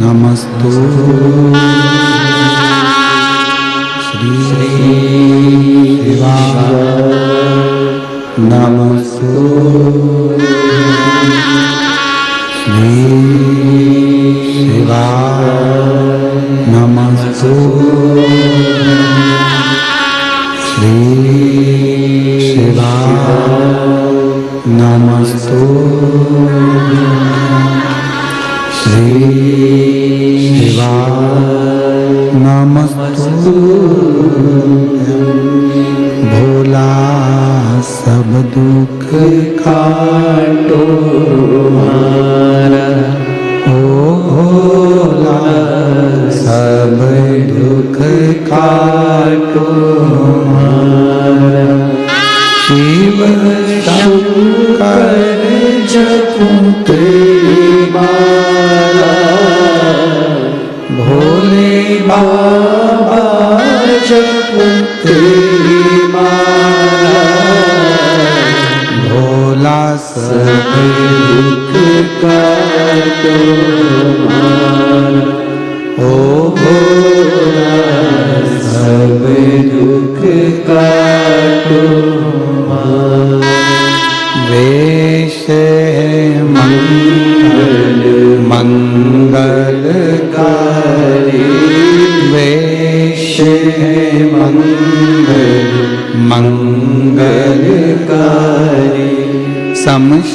नमस्तु श्री शिवाय नमस्तु श्री शिवाय नमस्तु श्री शिवाय नमस्तु श्री शिवाय नमस्तु। भोला सब दुख काटो मारा, ओ भोला सब दुख काटो मारा। शिव शंकर जपते मारा,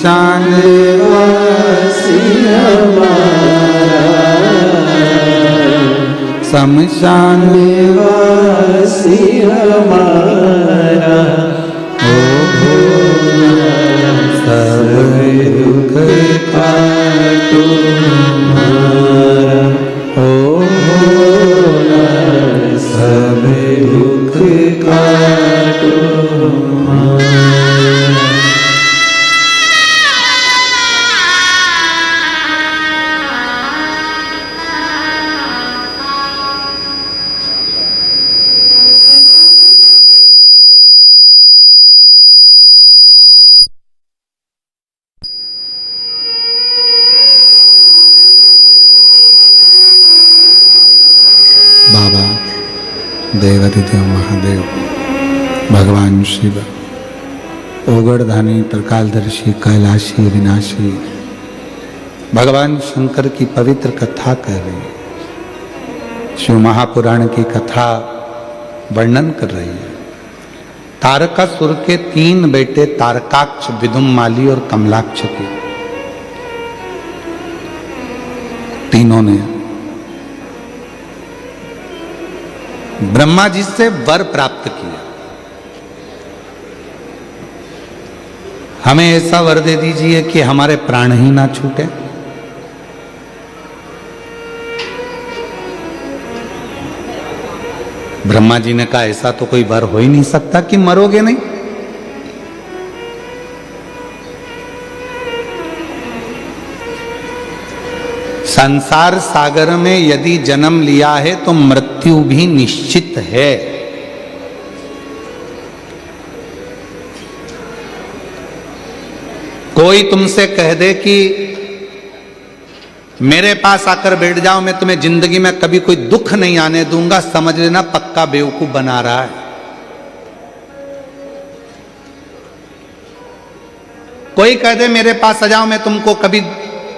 शमशान वासी हमारा, शमशान वासी हमारा, ओ भोला सब दुख काटो हमारा, ओ भोला सब दुख काटो हमारा। बाबा देवादिदेव महादेव, भगवान शिव, ओगड़धानी त्रिकालदर्शी कैलाशी विनाशी, भगवान शंकर की पवित्र कथा कर रही है। शिव महापुराण की कथा वर्णन कर रही है। तारकासुर के 3 बेटे तारकाक्ष, विदुम्माली और कमलाक्ष के, तीनों ने ब्रह्मा जी से वर प्राप्त किया, हमें ऐसा वर दे दीजिए कि हमारे प्राण ही ना छूटे। ब्रह्मा जी ने कहा ऐसा तो कोई वर हो ही नहीं सकता कि मरोगे नहीं। संसार सागर में यदि जन्म लिया है तो मृत्यु भी निश्चित है। कोई तुमसे कह दे कि मेरे पास आकर बैठ जाओ, मैं तुम्हें जिंदगी में कभी कोई दुख नहीं आने दूंगा, समझ लेना पक्का बेवकूफ बना रहा है। कोई कह दे मेरे पास आ जाओ, मैं तुमको कभी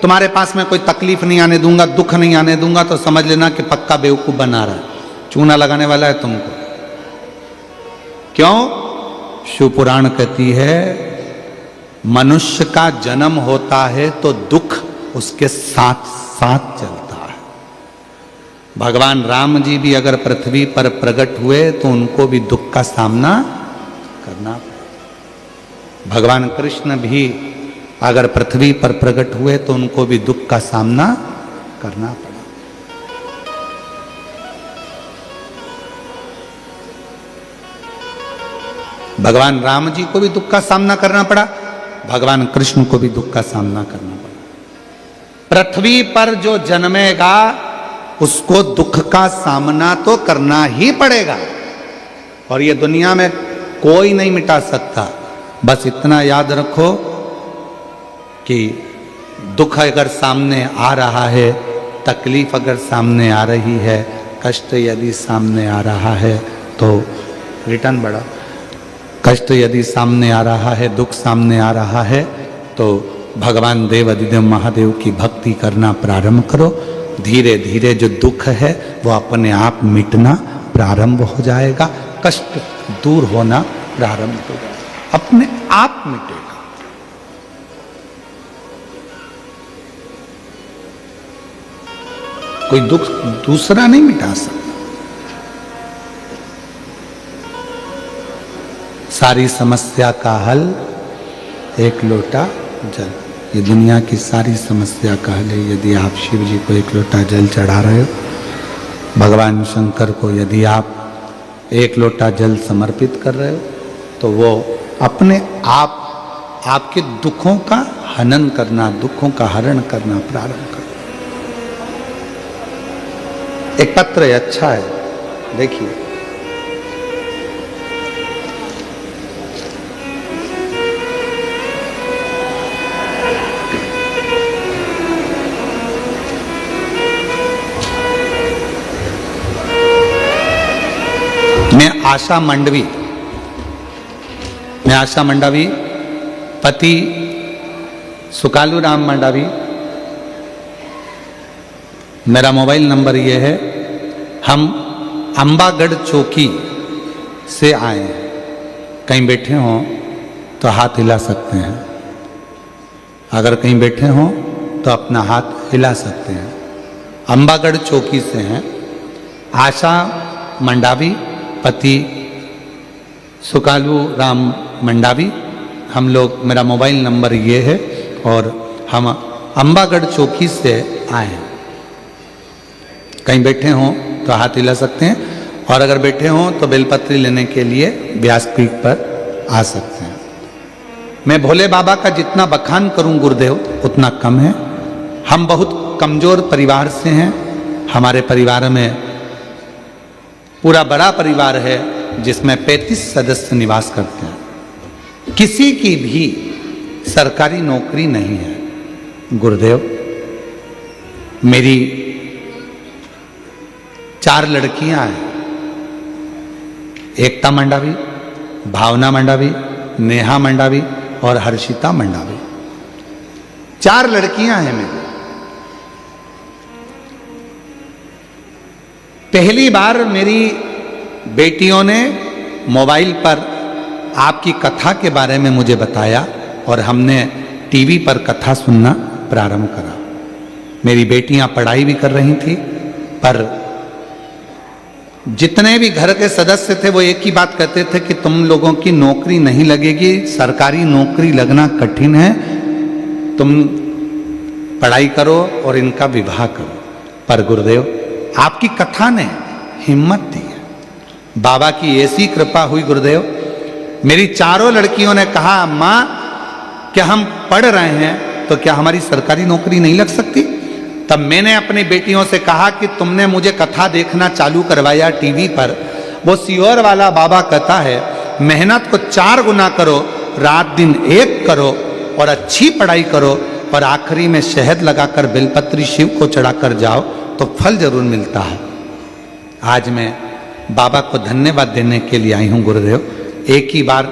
तुम्हारे पास में कोई तकलीफ नहीं आने दूंगा, दुख नहीं आने दूंगा, तो समझ लेना कि पक्का बेवकूफ बना रहा है, चूना लगाने वाला है तुमको। क्यों? शिव पुराण कहती है मनुष्य का जन्म होता है तो दुख उसके साथ साथ चलता है। भगवान राम जी भी अगर पृथ्वी पर प्रकट हुए तो उनको भी दुख का सामना करना पड़ा। भगवान कृष्ण भी अगर पृथ्वी पर प्रकट हुए तो उनको भी दुख का सामना करना पड़ा। भगवान राम जी को भी दुख का सामना करना पड़ा, भगवान कृष्ण को भी दुख का सामना करना पड़ा। पृथ्वी पर जो जन्मेगा उसको दुख का सामना तो करना ही पड़ेगा, और ये दुनिया में कोई नहीं मिटा सकता। बस इतना याद रखो कि दुख अगर सामने आ रहा है, तकलीफ अगर सामने आ रही है, कष्ट यदि सामने आ रहा है तो रिटर्न बढ़ा, कष्ट यदि सामने आ रहा है, दुख सामने आ रहा है तो भगवान देव अधिदेव महादेव की भक्ति करना प्रारंभ करो। धीरे धीरे जो दुख है वो अपने आप मिटना प्रारंभ हो जाएगा, कष्ट दूर होना प्रारंभ हो जाएगा, अपने आप मिटेगा। कोई दुख दूसरा नहीं मिटा सकता। सारी समस्या का हल एक लोटा जल। ये दुनिया की सारी समस्या का हल है। यदि आप शिव जी को एक लोटा जल चढ़ा रहे हो, भगवान शंकर को यदि आप एक लोटा जल समर्पित कर रहे हो, तो वो अपने आप आपके दुखों का हनन करना, दुखों का हरण करना प्रारंभ कर। एक पत्र है, अच्छा है, देखिए। मैं आशा मंडावी, पति सुकालू राम मंडावी। मेरा मोबाइल नंबर ये है। हम अंबागढ़ चौकी से आए हैं। कहीं बैठे हों तो हाथ हिला सकते हैं। अगर कहीं बैठे हों तो अपना हाथ हिला सकते हैं। अंबागढ़ चौकी से हैं आशा मंडावी, पति सुकालू राम मंडावी। हम लोग, मेरा मोबाइल नंबर ये है और हम अंबागढ़ चौकी से आए हैं। कहीं बैठे हों तो हाथ हिला सकते हैं और अगर बैठे हों तो बेलपत्री लेने के लिए व्यासपीठ पर आ सकते हैं। मैं भोले बाबा का जितना बखान करूं गुरुदेव उतना कम है। हम बहुत कमजोर परिवार से हैं। हमारे परिवार में पूरा बड़ा परिवार है जिसमें 35 सदस्य निवास करते हैं। किसी की भी सरकारी नौकरी नहीं है गुरुदेव। मेरी 4 लड़कियां हैं, एकता मंडावी, भावना मंडावी, नेहा मंडावी और हर्षिता मंडावी। 4 लड़कियां हैं मेरी। पहली बार मेरी बेटियों ने मोबाइल पर आपकी कथा के बारे में मुझे बताया और हमने टीवी पर कथा सुनना प्रारंभ करा। मेरी बेटियां पढ़ाई भी कर रही थी, पर जितने भी घर के सदस्य थे वो एक ही बात कहते थे कि तुम लोगों की नौकरी नहीं लगेगी, सरकारी नौकरी लगना कठिन है, तुम पढ़ाई करो और इनका विवाह करो। पर गुरुदेव आपकी कथा ने हिम्मत दी है। बाबा की ऐसी कृपा हुई गुरुदेव, मेरी 4 लड़कियों ने कहा माँ क्या हम पढ़ रहे हैं तो क्या हमारी सरकारी नौकरी नहीं लग सकती? तब मैंने अपनी बेटियों से कहा कि तुमने मुझे कथा देखना चालू करवाया टीवी पर, वो सीहोर वाला बाबा कहता है मेहनत को 4 गुना करो, रात दिन 1 करो और अच्छी पढ़ाई करो और आखिरी में शहद लगाकर बेलपत्री शिव को चढ़ाकर जाओ तो फल जरूर मिलता है। आज मैं बाबा को धन्यवाद देने के लिए आई हूँ गुरुदेव। एक ही बार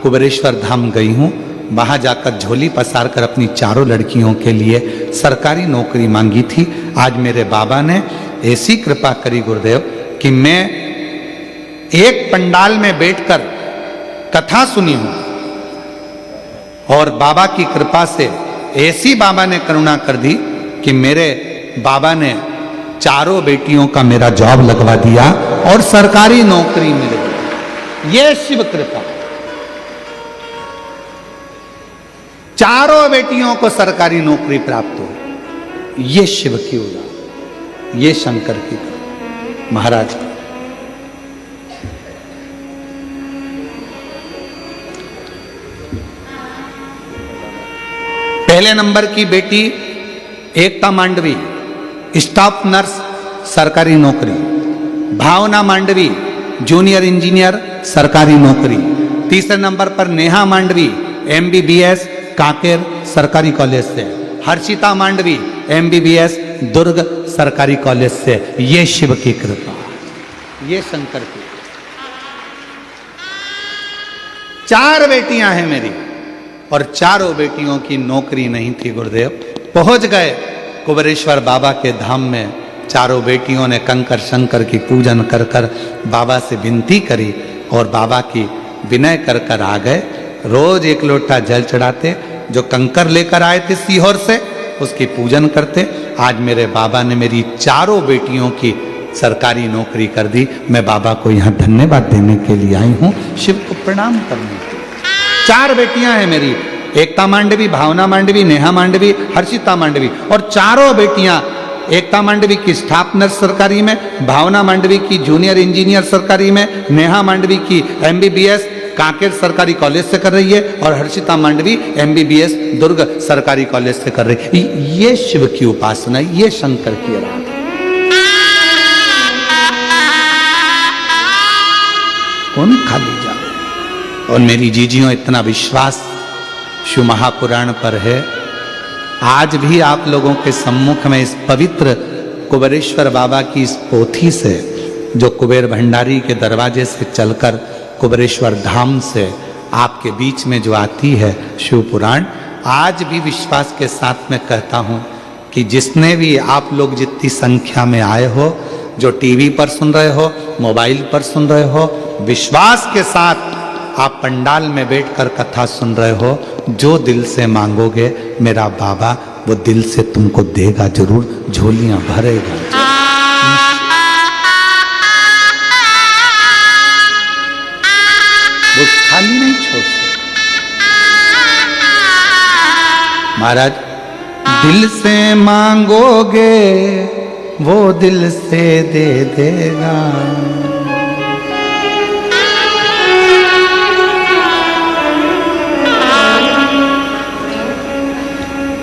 कुबेरेश्वर धाम गई हूँ, वहां जाकर झोली पसार कर अपनी 4 लड़कियों के लिए सरकारी नौकरी मांगी थी। आज मेरे बाबा ने ऐसी कृपा करी गुरुदेव कि मैं एक पंडाल में बैठकर कथा सुनी हूं और बाबा की कृपा से ऐसी बाबा ने करुणा कर दी कि मेरे बाबा ने 4 बेटियों का मेरा जॉब लगवा दिया और सरकारी नौकरी मिल गई। ये शिव कृपा। 4 बेटियों को सरकारी नौकरी प्राप्त हो, ये शिव की उदाहरण, ये शंकर की कृपा। महाराज पहले नंबर की बेटी एकता मांडवी, स्टाफ नर्स, सरकारी नौकरी। भावना मांडवी, जूनियर इंजीनियर, सरकारी नौकरी। तीसरे नंबर पर नेहा मांडवी, MBBS, कांकेर सरकारी कॉलेज से। हर्षिता मांडवी, MBBS, दुर्ग सरकारी कॉलेज से। ये शिव की कृपा, ये शंकर की। 4 बेटियां हैं मेरी और 4 बेटियों की नौकरी नहीं थी गुरुदेव। पहुंच गए कुबेरेश्वर बाबा के धाम में। 4 बेटियों ने कंकर शंकर की पूजन कर कर बाबा से विनती करी और बाबा की विनय कर कर आ गए। रोज 1 लोटा जल चढ़ाते, जो कंकर लेकर आए थे सीहोर से उसकी पूजन करते। आज मेरे बाबा ने मेरी 4 बेटियों की सरकारी नौकरी कर दी। मैं बाबा को यहाँ धन्यवाद देने के लिए आई हूँ, शिव को प्रणाम करने के लिए। 4 बेटियां हैं मेरी, एकता मांडवी, भावना मांडवी, नेहा मांडवी, हर्षिता मांडवी। और 4 बेटियां, एकता मांडवी की स्टाफ नर्स सरकारी में, भावना मांडवी की जूनियर इंजीनियर सरकारी में, नेहा मांडवी की MBBS कांकेर सरकारी कॉलेज से कर रही है और हर्षिता मांडवी MBBS दुर्ग सरकारी कॉलेज से कर रही है। ये शिव की उपासना, ये शंकर की आराधना। कौन खाली जा। और मेरी जीजियों, इतना विश्वास शिव महापुराण पर है। आज भी आप लोगों के सम्मुख में इस पवित्र कुबेरेश्वर बाबा की इस पोथी से, जो कुबेर भंडारी के दरवाजे से चलकर कुबेरेश्वर धाम से आपके बीच में जो आती है शिव पुराण, आज भी विश्वास के साथ में कहता हूं कि जिसने भी आप लोग जितनी संख्या में आए हो, जो टीवी पर सुन रहे हो, मोबाइल पर सुन रहे हो, विश्वास के साथ आप पंडाल में बैठकर कथा सुन रहे हो, जो दिल से मांगोगे मेरा बाबा वो दिल से तुमको देगा जरूर, झोलियां भरेगा। वो खाली नहीं छोड़ते महाराज। दिल से मांगोगे वो दिल से दे देगा।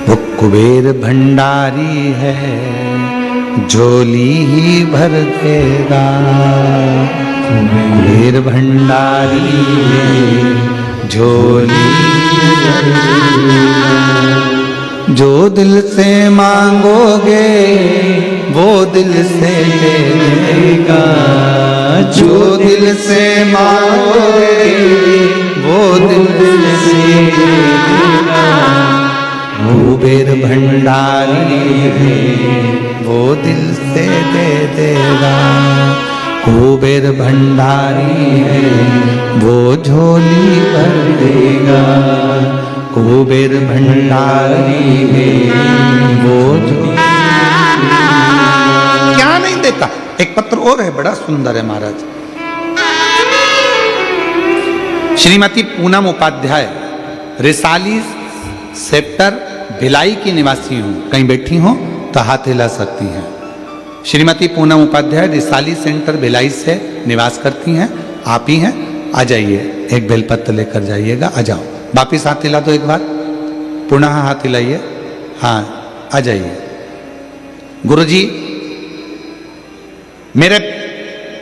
वो कुबेर भंडारी है, झोली ही भर देगा। कुबेर भंडारी है, झोली भर देगा। जो दिल से मांगोगे वो दिल से दे देगा। जो दिल से मांगोगे वो दिल से दे देगा। कुबेर भंडारी है, वो दिल से दे देगा। कुबेर भंडारी है, वो झोली भर देगा। कुबेर भंडारी है, वो झोली क्या नहीं देता। एक पत्र और है, बड़ा सुंदर है महाराज। श्रीमती पूनम उपाध्याय, रिसाली सेक्टर भिलाई की निवासी हूं। कहीं बैठी हो तो हाथ हिला सकती हैं। श्रीमती पूनम उपाध्याय रिसाली सेंटर भिलाई से निवास करती हैं। आप ही हैं, आ जाइए, एक बेलपत्र लेकर जाइएगा। आ जाओ, वापिस हाथ हिला दो एक बार, पुनः हाथ हिलाइए। हाँ, आ जाइए। गुरुजी, मेरे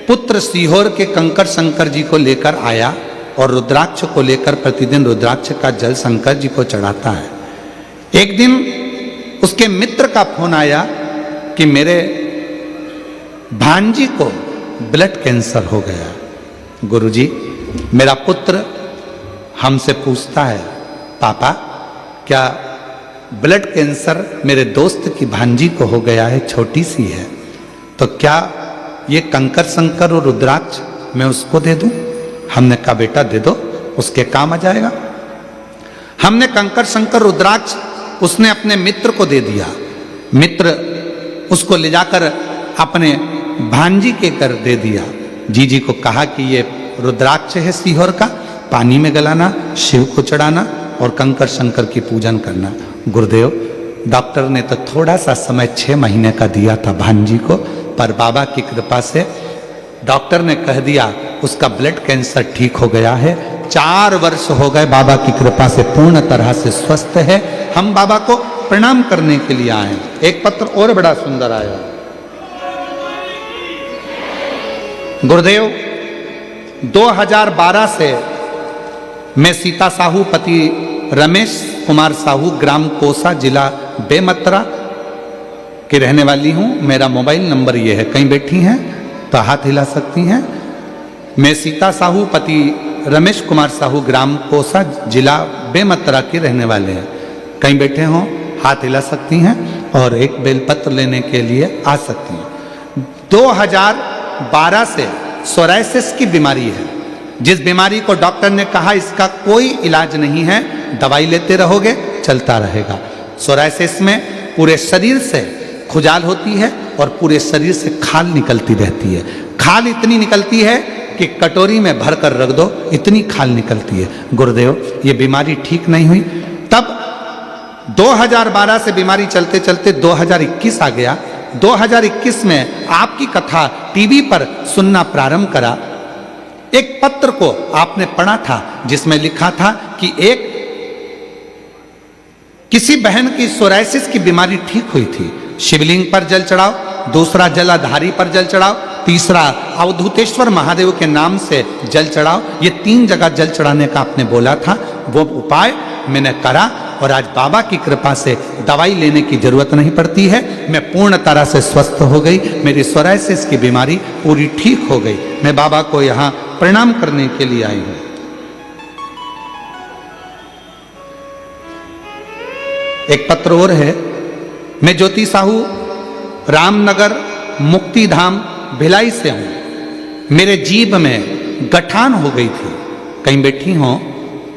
पुत्र सीहोर के कंकर शंकर जी को लेकर आया और रुद्राक्ष को लेकर प्रतिदिन रुद्राक्ष का जल शंकर जी को चढ़ाता है। एक दिन उसके मित्र का फोन आया कि मेरे भांजी को ब्लड कैंसर हो गया। गुरुजी, मेरा पुत्र हमसे पूछता है, पापा क्या ब्लड कैंसर मेरे दोस्त की भांजी को हो गया है, छोटी सी है, तो क्या ये कंकर शंकर और रुद्राक्ष मैं उसको दे दूं? हमने कहा बेटा दे दो, उसके काम आ जाएगा। हमने कंकर शंकर रुद्राक्ष उसने अपने मित्र को दे दिया। मित्र उसको ले जाकर अपने भांजी के घर दे दिया। जीजी को कहा कि ये रुद्राक्ष है सीहोर का, पानी में गलाना, शिव को चढ़ाना और कंकर शंकर की पूजन करना। गुरुदेव, डॉक्टर ने तो थोड़ा सा समय 6 महीने का दिया था भांजी को, पर बाबा की कृपा से डॉक्टर ने कह दिया उसका ब्लड कैंसर ठीक हो गया है। 4 वर्ष हो गए, बाबा की कृपा से पूर्ण तरह से स्वस्थ है। हम बाबा को प्रणाम करने के लिए आए। एक पत्र और बड़ा सुंदर आया। गुरुदेव, 2012 से मैं सीता साहू पति रमेश कुमार साहू, ग्राम कोसा, जिला बेमतरा की रहने वाली हूं। मेरा मोबाइल नंबर ये है। कहीं बैठी हैं तो हाथ हिला सकती हैं। मैं सीता साहू पति रमेश कुमार साहू, ग्राम कोसा, जिला बेमतरा के रहने वाले हैं। कहीं बैठे हों, हाथ हिला सकती हैं और एक बेलपत्र लेने के लिए आ सकती हैं। 2012 से सोराइसिस की बीमारी है, जिस बीमारी को डॉक्टर ने कहा इसका कोई इलाज नहीं है, दवाई लेते रहोगे चलता रहेगा। सोराइसिस में पूरे शरीर से खुजाल होती है और पूरे शरीर से खाल निकलती रहती है। खाल इतनी निकलती है कि कटोरी में भर कर रख दो, इतनी खाल निकलती है। गुरुदेव, ये बीमारी ठीक नहीं हुई। तब 2012 से बीमारी चलते चलते 2021 आ गया। 2021 में आपकी कथा टीवी पर सुनना प्रारंभ करा। एक पत्र को आपने पढ़ा था जिसमें लिखा था कि किसी बहन की सोराइसिस की बीमारी ठीक हुई थी। शिवलिंग पर जल चढ़ाओ, दूसरा जलाधारी पर जल चढ़ाओ, तीसरा अवधूतेश्वर महादेव के नाम से जल चढ़ाओ। ये 3 जगह जल चढ़ाने का आपने बोला था। वो उपाय मैंने करा और आज बाबा की कृपा से दवाई लेने की जरूरत नहीं पड़ती है। मैं पूर्ण तरह से स्वस्थ हो गई। मेरी सोराइसिस की बीमारी पूरी ठीक हो गई। मैं बाबा को यहाँ प्रणाम करने के लिए आई हूँ। एक पत्र और है। मैं ज्योति साहू, रामनगर मुक्तिधाम भिलाई से हूं। मेरे जीभ में गठान हो गई थी। कहीं बैठी हो,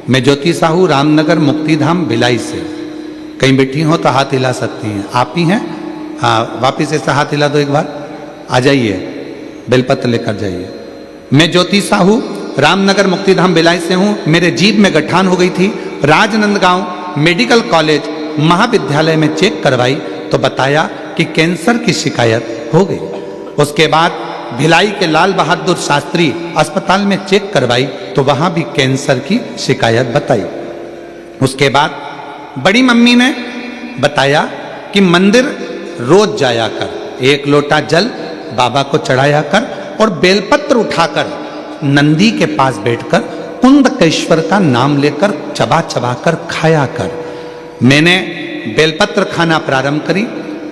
मैं ज्योति साहू रामनगर मुक्तिधाम भिलाई से, कहीं बैठी हो तो हाथ हिला सकती हैं। आप ही हैं? हाँ, वापिस ऐसा हाथ हिला दो एक बार। आ जाइए, बेलपत्र लेकर जाइए। मैं ज्योति साहू रामनगर मुक्तिधाम भिलाई से हूँ। मेरे जीभ में गठान हो गई थी। राजनंदगांव मेडिकल कॉलेज महाविद्यालय में चेक करवाई तो बताया कि कैंसर की शिकायत हो गई। उसके बाद भिलाई के लाल बहादुर शास्त्री अस्पताल में चेक करवाई तो वहां भी कैंसर की शिकायत बताई। उसके बाद बड़ी मम्मी ने बताया कि मंदिर रोज जाया कर, 1 लोटा जल बाबा को चढ़ाया कर और बेलपत्र उठाकर नंदी के पास बैठकर कुंदकेश्वर का नाम लेकर चबा चबा कर खाया कर। मैंने बेलपत्र खाना प्रारंभ करी।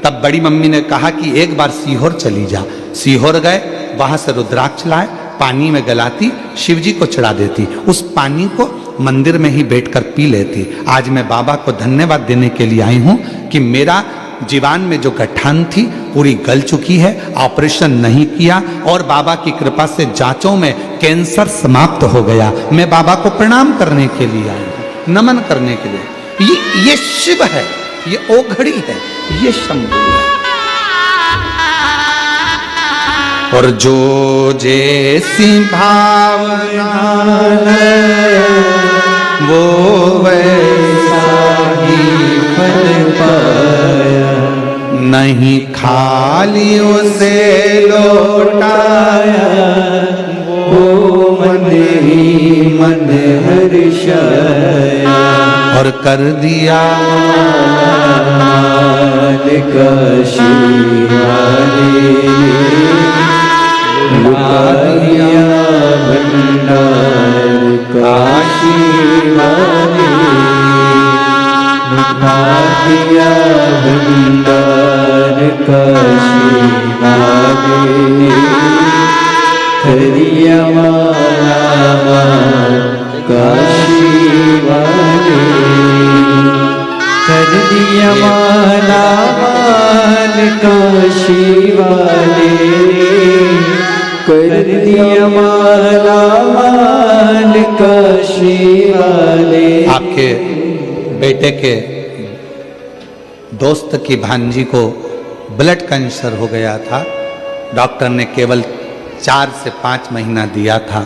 तब बड़ी मम्मी ने कहा कि एक बार सीहोर चली जा। सीहोर गए, वहां से रुद्राक्ष लाए, पानी में गलाती, शिव जी को चढ़ा देती, उस पानी को मंदिर में ही बैठकर पी लेती। आज मैं बाबा को धन्यवाद देने के लिए आई हूं कि मेरा जीवान में जो गठान थी पूरी गल चुकी है, ऑपरेशन नहीं किया और बाबा की कृपा से जांचों में कैंसर समाप्त हो गया। मैं बाबा को प्रणाम करने के लिए आई हूं, नमन करने के लिए। ये शिव है, ये ओघड़ी है, ये शंभू है। और जो जैसी भावना वो वैसा ही फल पाया, नहीं खाली उसे लौटाया, वो मन ही मन हर्षाया और कर दिया मालिक शिवाले, लुटा दिया भंडार काशी वाले, लुटा दिया भंडार काशी वाले, हरिया माला काशी वाले, कर दिया माला माल काशी वाले, कर दिया माला माल काशी वाले। आपके बेटे के दोस्त की भांजी को ब्लड कैंसर हो गया था। डॉक्टर ने केवल 4 से 5 महीना दिया था,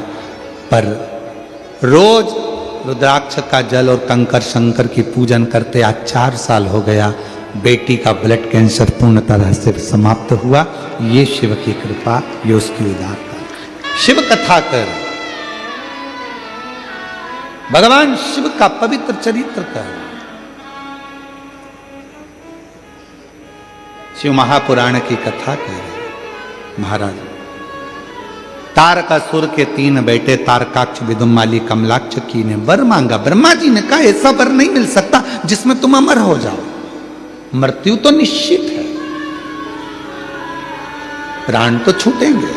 पर रोज रुद्राक्ष का जल और कंकर शंकर की पूजन करते आज 4 साल हो गया। बेटी का ब्लड कैंसर पूर्ण तरह से समाप्त हुआ। ये शिव की कृपा, ये उसकी उदारता। शिव कथा कर, भगवान शिव का पवित्र चरित्र कर। शिव महापुराण की कथा कर। महाराज तारकासुर के 3 बेटे तारकाक्ष, विदुमाली, कमलाक्ष की ने वर मांगा। ब्रह्मा जी ने कहा ऐसा वर नहीं मिल सकता जिसमें तुम अमर हो जाओ, मृत्यु तो निश्चित है, प्राण तो छूटेंगे,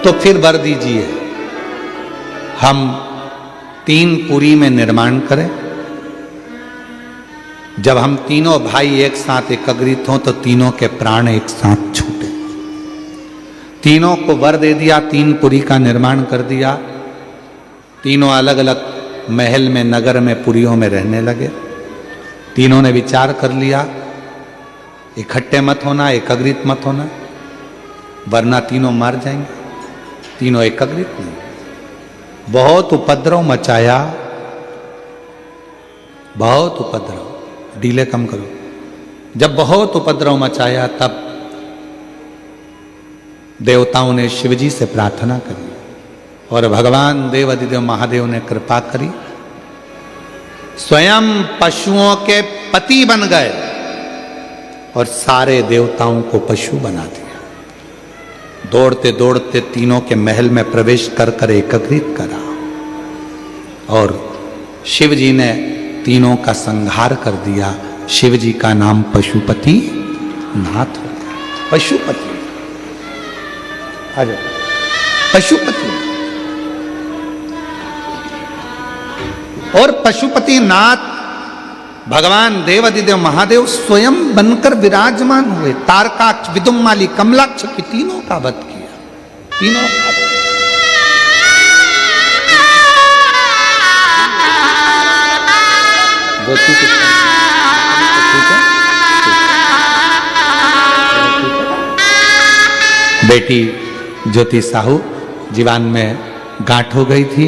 तो फिर वर दीजिए हम 3 पुरी में निर्माण करें। जब हम तीनों भाई एक साथ एकत्रित हों तो तीनों के प्राण एक साथ छूटे। तीनों को वर दे दिया, 3 पुरी का निर्माण कर दिया। तीनों अलग अलग महल में, नगर में, पुरियों में रहने लगे। तीनों ने विचार कर लिया इकट्ठे मत होना, एकत्रित मत होना, वरना तीनों मर जाएंगे। तीनों एकत्रित नहीं। बहुत उपद्रव मचाया, बहुत उपद्रव। डीले कम करो। जब बहुत उपद्रव मचाया तब देवताओं ने शिवजी से प्रार्थना करी और भगवान देव अधिदेव महादेव ने कृपा करी। स्वयं पशुओं के पति बन गए और सारे देवताओं को पशु बना दिया। दौड़ते दौड़ते तीनों के महल में प्रवेश कर कर एकत्रित करा और शिव जी ने तीनों का संहार कर दिया। शिव जी का नाम पशुपति नाथ हो गया। पशुपति, आ जाओ, पशुपति। और पशुपति नाथ भगवान देवादिदेव महादेव स्वयं बनकर विराजमान हुए। तारकाक्ष, विदुमाली, कमलाक्ष की तीनों का वध किया। तीनों का धोती किस तरह ठीक है? बेटी ज्योति साहू जीवान में गांठ हो गई थी,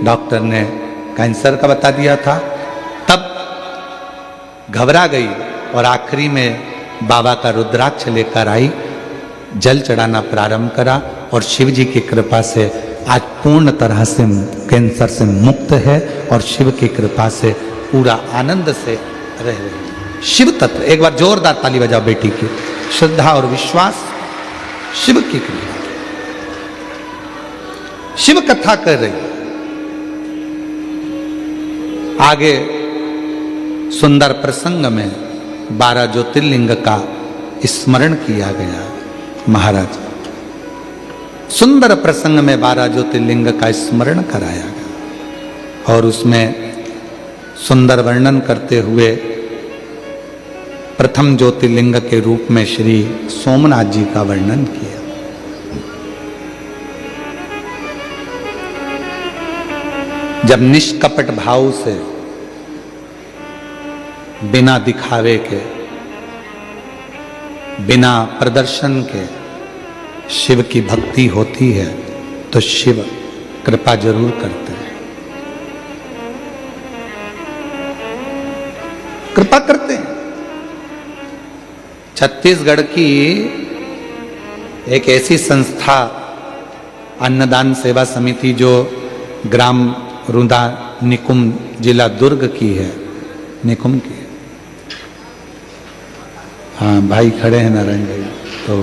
डॉक्टर ने कैंसर का बता दिया था। तब घबरा गई और आखिरी में बाबा का रुद्राक्ष लेकर आई, जल चढ़ाना प्रारंभ करा और शिव जी की कृपा से आज पूर्ण तरह से कैंसर से मुक्त है और शिव की कृपा से पूरा आनंद से रह रही है। शिव तत्व, एक बार जोरदार ताली बजाओ बेटी की। श्रद्धा और विश्वास, शिव की कृपा, शिव कथा कर रही। आगे सुंदर प्रसंग में 12 ज्योतिर्लिंग का स्मरण किया गया। महाराज सुंदर प्रसंग में 12 ज्योतिर्लिंग का स्मरण कराया गया और उसमें सुंदर वर्णन करते हुए प्रथम ज्योतिर्लिंग के रूप में श्री सोमनाथ जी का वर्णन किया। जब निष्कपट भाव से बिना दिखावे के, बिना प्रदर्शन के शिव की भक्ति होती है तो शिव कृपा जरूर करते हैं, कृपा करते हैं। छत्तीसगढ़ की एक ऐसी संस्था अन्नदान सेवा समिति जो ग्राम रुदा निकुम जिला दुर्ग की है, निकुम की है। हाँ भाई खड़े हैं नारायण भाई। तो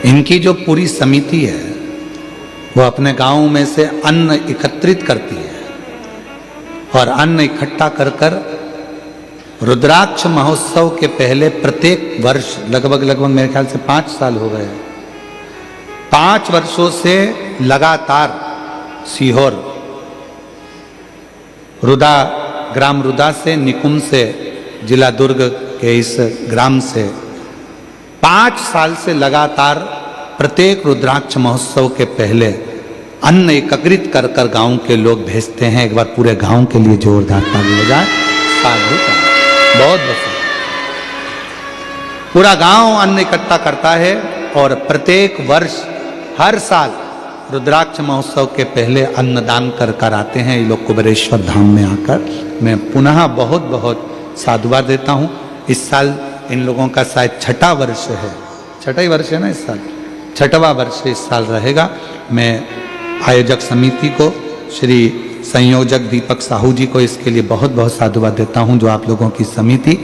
इनकी जो पूरी समिति है वो अपने गांव में से अन्न एकत्रित करती है और अन्न इकट्ठा कर कर रुद्राक्ष महोत्सव के पहले प्रत्येक वर्ष लगभग मेरे ख्याल से 5 साल हो गए, 5 वर्षों से लगातार सीहोर रुदा, ग्राम रुदा से, निकुम से, जिला दुर्ग के इस ग्राम से 5 साल से लगातार प्रत्येक रुद्राक्ष महोत्सव के पहले अन्न एकत्रित कर कर गांव के लोग भेजते हैं। एक बार पूरे गांव के लिए जोरदार ताली बजाएं। साधु का बहुत बहुत पूरा गांव अन्न इकट्ठा करता है और प्रत्येक वर्ष हर साल रुद्राक्ष महोत्सव के पहले अन्नदान कर कर आते हैं ये लोग कुबेरेश्वर धाम में आकर। मैं पुनः बहुत बहुत साधुवाद देता हूँ। इस साल इन लोगों का शायद 6ठा वर्ष है, 6ठा ही वर्ष है ना इस साल, 6ठवां वर्ष इस साल रहेगा। मैं आयोजक समिति को, श्री संयोजक दीपक साहू जी को इसके लिए बहुत बहुत साधुवाद देता हूँ जो आप लोगों की समिति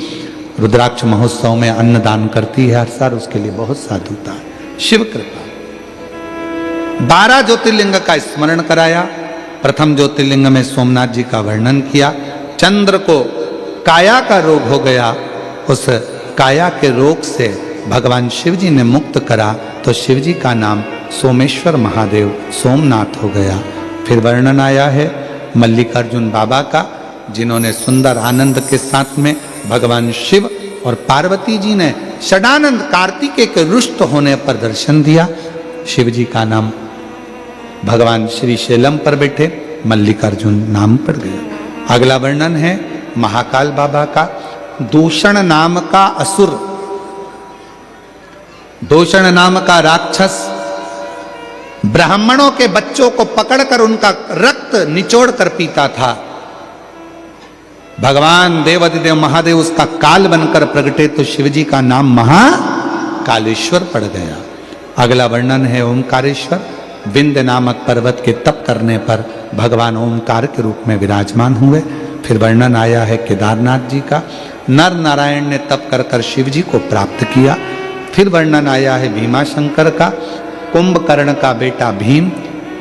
रुद्राक्ष महोत्सव में अन्नदान करती है हर साल, उसके लिए बहुत साधुता है। शिव कृपा। 12 ज्योतिर्लिंग का स्मरण कराया। प्रथम ज्योतिर्लिंग में सोमनाथ जी का वर्णन किया। चंद्र को काया का रोग हो गया, उस काया के रोग से भगवान शिव जी ने मुक्त करा तो शिव जी का नाम सोमेश्वर महादेव सोमनाथ हो गया। फिर वर्णन आया है मल्लिकार्जुन बाबा का, जिन्होंने सुंदर आनंद के साथ में भगवान शिव और पार्वती जी ने षडानंद कार्तिकेय के रुष्ट होने पर दर्शन दिया। शिव जी का नाम भगवान श्री शैलम पर बैठे मल्लिकार्जुन नाम पड़ गया। अगला वर्णन है महाकाल बाबा का। दूषण नाम का असुर, दूषण नाम का राक्षस ब्राह्मणों के बच्चों को पकड़कर उनका रक्त निचोड़ कर पीता था। भगवान देवाधिदेव महादेव उसका काल बनकर प्रगटे तो शिवजी का नाम महाकालेश्वर पड़ गया। अगला वर्णन है ओमकारेश्वर। विंध्य नामक पर्वत के तप करने पर भगवान ओमकार के रूप में विराजमान हुए। फिर वर्णन आया है केदारनाथ जी का। नर नारायण ने तप कर कर शिव जी को प्राप्त किया। फिर वर्णन आया है भीमाशंकर का। कुंभकर्ण का बेटा भीम,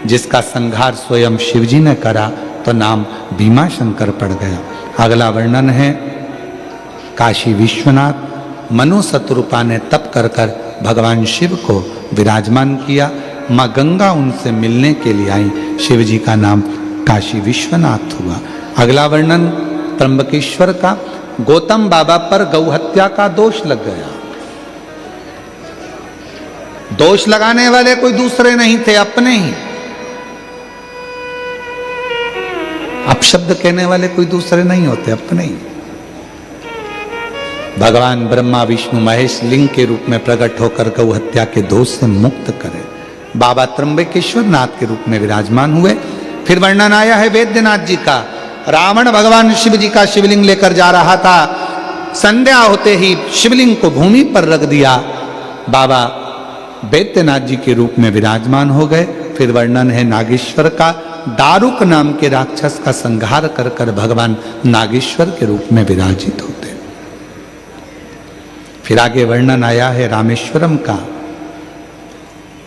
जिसका संहार स्वयं शिव जी ने करा तो नाम भीमाशंकर पड़ गया। अगला वर्णन है काशी विश्वनाथ। मनु शत्रुपा ने तप कर कर भगवान शिव को विराजमान किया। माँ गंगा उनसे मिलने के लिए आई, शिव जी का नाम काशी विश्वनाथ हुआ। अगला वर्णन त्र्यंबकेश्वर का। गौतम बाबा पर गौहत्या का दोष लग गया। दोष लगाने वाले कोई दूसरे नहीं थे, अपने ही। अब अपशब्द कहने वाले कोई दूसरे नहीं होते, अपने ही। भगवान ब्रह्मा विष्णु महेश लिंग के रूप में प्रकट होकर गौ हत्या के दोष से मुक्त करे। बाबा त्र्यंबकेश्वर नाथ के रूप में विराजमान हुए। फिर वर्णन आया है वैद्यनाथ जी का। रावण भगवान शिव जी का शिवलिंग लेकर जा रहा था, संध्या होते ही शिवलिंग को भूमि पर रख दिया, बाबा वैद्यनाथ जी के रूप में विराजमान हो गए। फिर वर्णन है नागेश्वर का। दारुक नाम के राक्षस का संहार कर कर भगवान नागेश्वर के रूप में विराजित होते। फिर आगे वर्णन आया है रामेश्वरम का।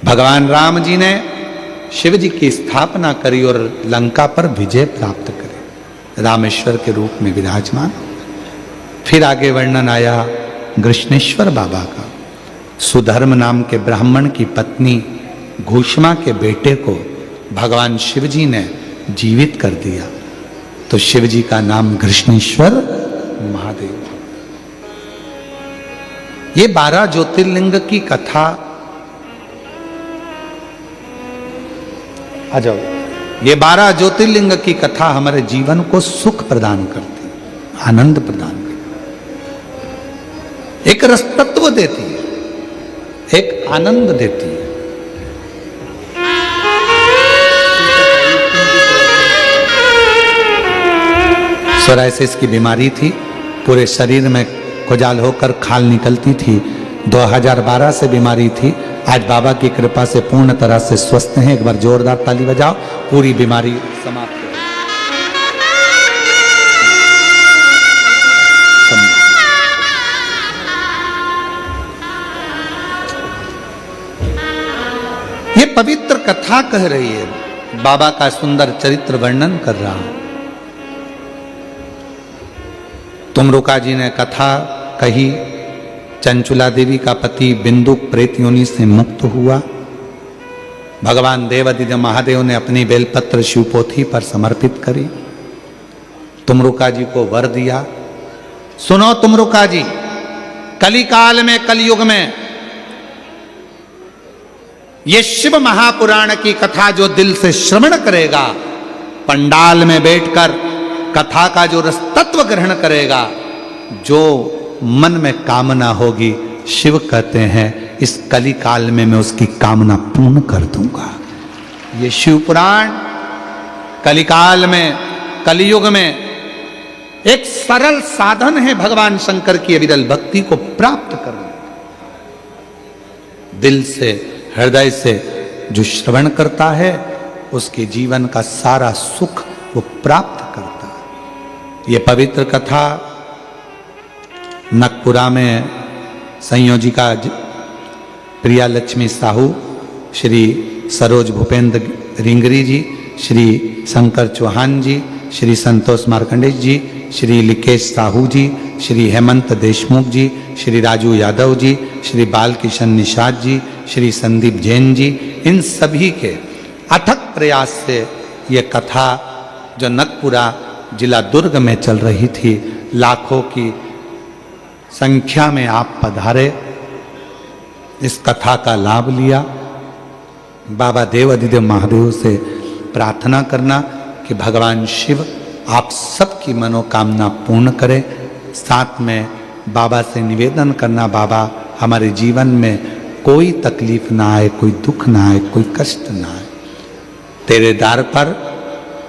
भगवान राम जी ने शिव जी की स्थापना करी और लंका पर विजय प्राप्त करी, रामेश्वर के रूप में विराजमान। फिर आगे वर्णन आया कृष्णेश्वर बाबा का। सुधर्म नाम के ब्राह्मण की पत्नी घूष्मा के बेटे को भगवान शिव जी ने जीवित कर दिया, तो शिव जी का नाम कृष्णेश्वर महादेव। ये 12 ज्योतिर्लिंग की कथा, आ जाओ, ये 12 ज्योतिर्लिंग की कथा हमारे जीवन को सुख प्रदान करती है, आनंद प्रदान करती है, एक रसतत्व देती है, एक आनंद देती है। सोराइसिस की बीमारी थी, पूरे शरीर में खुजाल होकर खाल निकलती थी। 2012 से बीमारी थी। आज बाबा की कृपा से पूर्ण तरह से स्वस्थ हैं। एक बार जोरदार ताली बजाओ। पूरी बीमारी समाप्त हो गई। ये पवित्र कथा कह रही है, बाबा का सुंदर चरित्र वर्णन कर रहा हूं। तुमरुका जी ने कथा कही, चंचुला देवी का पति बिंदु प्रेत योनि से मुक्त हुआ। भगवान देवादिदेव महादेव ने अपनी बेलपत्र शिवपोथी पर समर्पित करी, तुमरुका जी को वर दिया। सुनो तुमरुका जी, कलिकाल में, कलयुग में ये शिव महापुराण की कथा जो दिल से श्रवण करेगा, पंडाल में बैठकर कथा का जो रस तत्व ग्रहण करेगा, जो मन में कामना होगी, शिव कहते हैं इस कली काल में मैं उसकी कामना पूर्ण कर दूंगा। ये शिव पुराण कलिकाल में, कलियुग में एक सरल साधन है भगवान शंकर की अविरल भक्ति को प्राप्त करने। दिल से, हृदय से जो श्रवण करता है, उसके जीवन का सारा सुख वो प्राप्त करता है। ये पवित्र कथा नकपुरा में संयोजिका प्रिया लक्ष्मी साहू, श्री सरोज भूपेंद्र रिंगरी जी, श्री शंकर चौहान जी, श्री संतोष मार्कंडेय जी, श्री लिकेश साहू जी, श्री हेमंत देशमुख जी, श्री राजू यादव जी, श्री बालकिशन निषाद जी, श्री संदीप जैन जी, इन सभी के अथक प्रयास से ये कथा जो नकपुरा जिला दुर्ग में चल रही थी, लाखों की संख्या में आप पधारे, इस कथा का लाभ लिया। बाबा देवादिदेव महादेव से प्रार्थना करना कि भगवान शिव आप सबकी मनोकामना पूर्ण करें। साथ में बाबा से निवेदन करना, बाबा हमारे जीवन में कोई तकलीफ ना आए, कोई दुख ना आए, कोई कष्ट ना आए। तेरे द्वार पर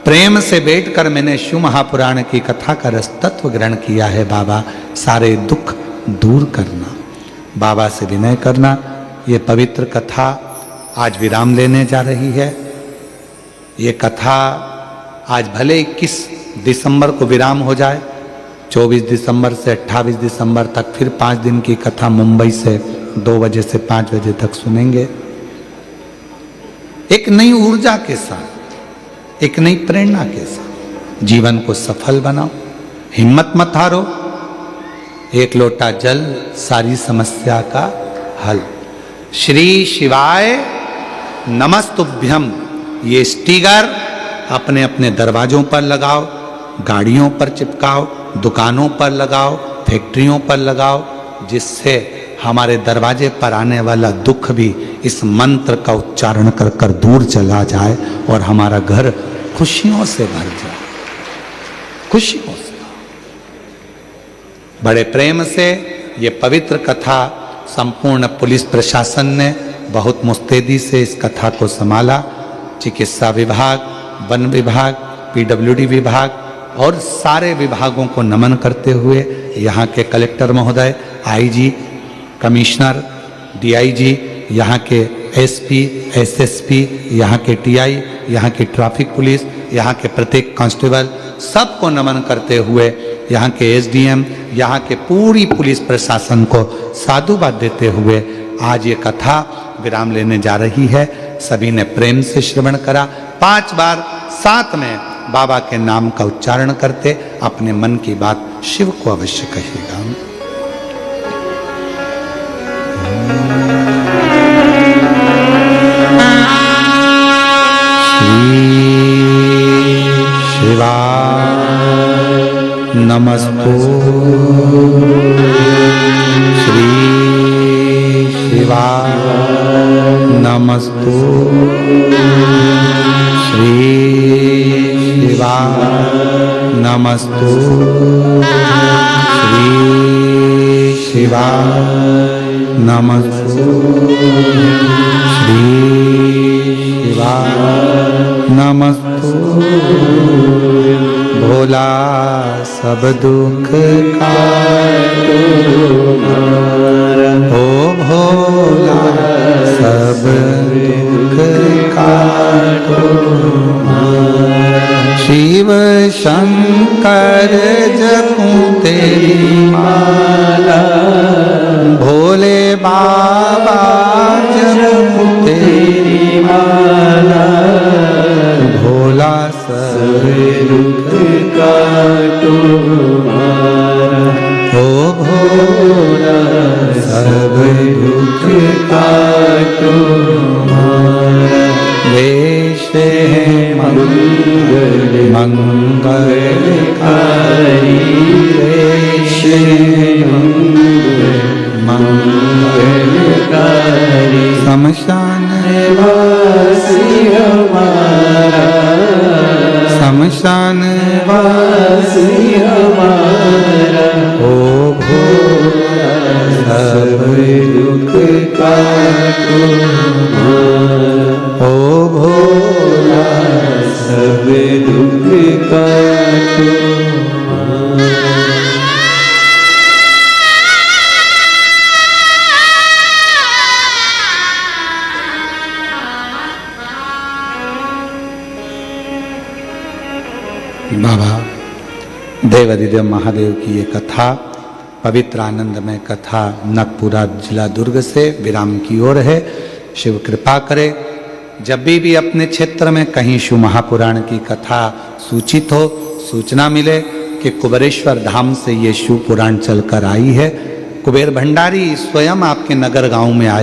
प्रेम से बैठकर मैंने शिव महापुराण की कथा का रस तत्व ग्रहण किया है। बाबा सारे दुख दूर करना, बाबा से विनय करना। ये पवित्र कथा आज विराम लेने जा रही है। ये कथा आज भले 21 दिसंबर को विराम हो जाए, 24 दिसंबर से 28 दिसंबर तक फिर 5 दिन की कथा मुंबई से 2 बजे से 5 बजे तक सुनेंगे। एक नई ऊर्जा के साथ, एक नई प्रेरणा के साथ जीवन को सफल बनाओ। हिम्मत मत हारो। एक लोटा जल सारी समस्या का हल। श्री शिवाय नमस्तुभ्यम। ये स्टिकर अपने अपने दरवाजों पर लगाओ, गाड़ियों पर चिपकाओ, दुकानों पर लगाओ, फैक्ट्रियों पर लगाओ, जिससे हमारे दरवाजे पर आने वाला दुख भी इस मंत्र का उच्चारण कर कर दूर चला जाए और हमारा घर खुशियों से भर जाए। खुशियों से। बड़े प्रेम से ये पवित्र कथा संपूर्ण पुलिस प्रशासन ने बहुत मुस्तैदी से इस कथा को संभाला। चिकित्सा विभाग, वन विभाग, पीडब्ल्यूडी विभाग और सारे विभागों को नमन करते हुए यहाँ के कलेक्टर महोदय, आईजी, कमिश्नर, डीआईजी, यहाँ के एसपी, एसएसपी, यहाँ के टीआई, यहाँ की ट्रैफिक पुलिस, यहाँ के प्रत्येक कांस्टेबल, सबको नमन करते हुए यहाँ के एसडीएम, यहाँ के पूरी पुलिस प्रशासन को साधुवाद देते हुए आज ये कथा विराम लेने जा रही है। सभी ने प्रेम से श्रवण करा। 5 बार साथ में बाबा के नाम का उच्चारण करते अपने मन की बात शिव को अवश्य कहिएगा। नमस्तु श्री शिवाय नमस्तु श्री शिवाय नमस्तु श्री शिवाय नमस्तु श्री शिवाय नमस्तु। भोला सब दुख काटो ओ भोला सब दुख काटो। शिव शंकर जपूं तेरी माला, भोले बाबा जपूं तेरी माला। भोला सब दुख काटो ओ भोला सब दुख काटो। वेश है मंगल मंगलकारी, वेश है मंगलकारी। शमशान वासी हमारा, शमशान वासी हमारा। ओ भोला सब दुख काटो, ओ भोला सब दुख काटो। बाबा देवाधिदेव महादेव की ये कथा, पवित्र आनंदमय कथा नगपुरा जिला दुर्ग से विराम की ओर है। शिव कृपा करे जब भी अपने क्षेत्र में कहीं शिव महापुराण की कथा सूचित हो, सूचना मिले कि कुबेरेश्वर धाम से ये शिव पुराण चलकर आई है, कुबेर भंडारी स्वयं आपके नगर गांव में आए।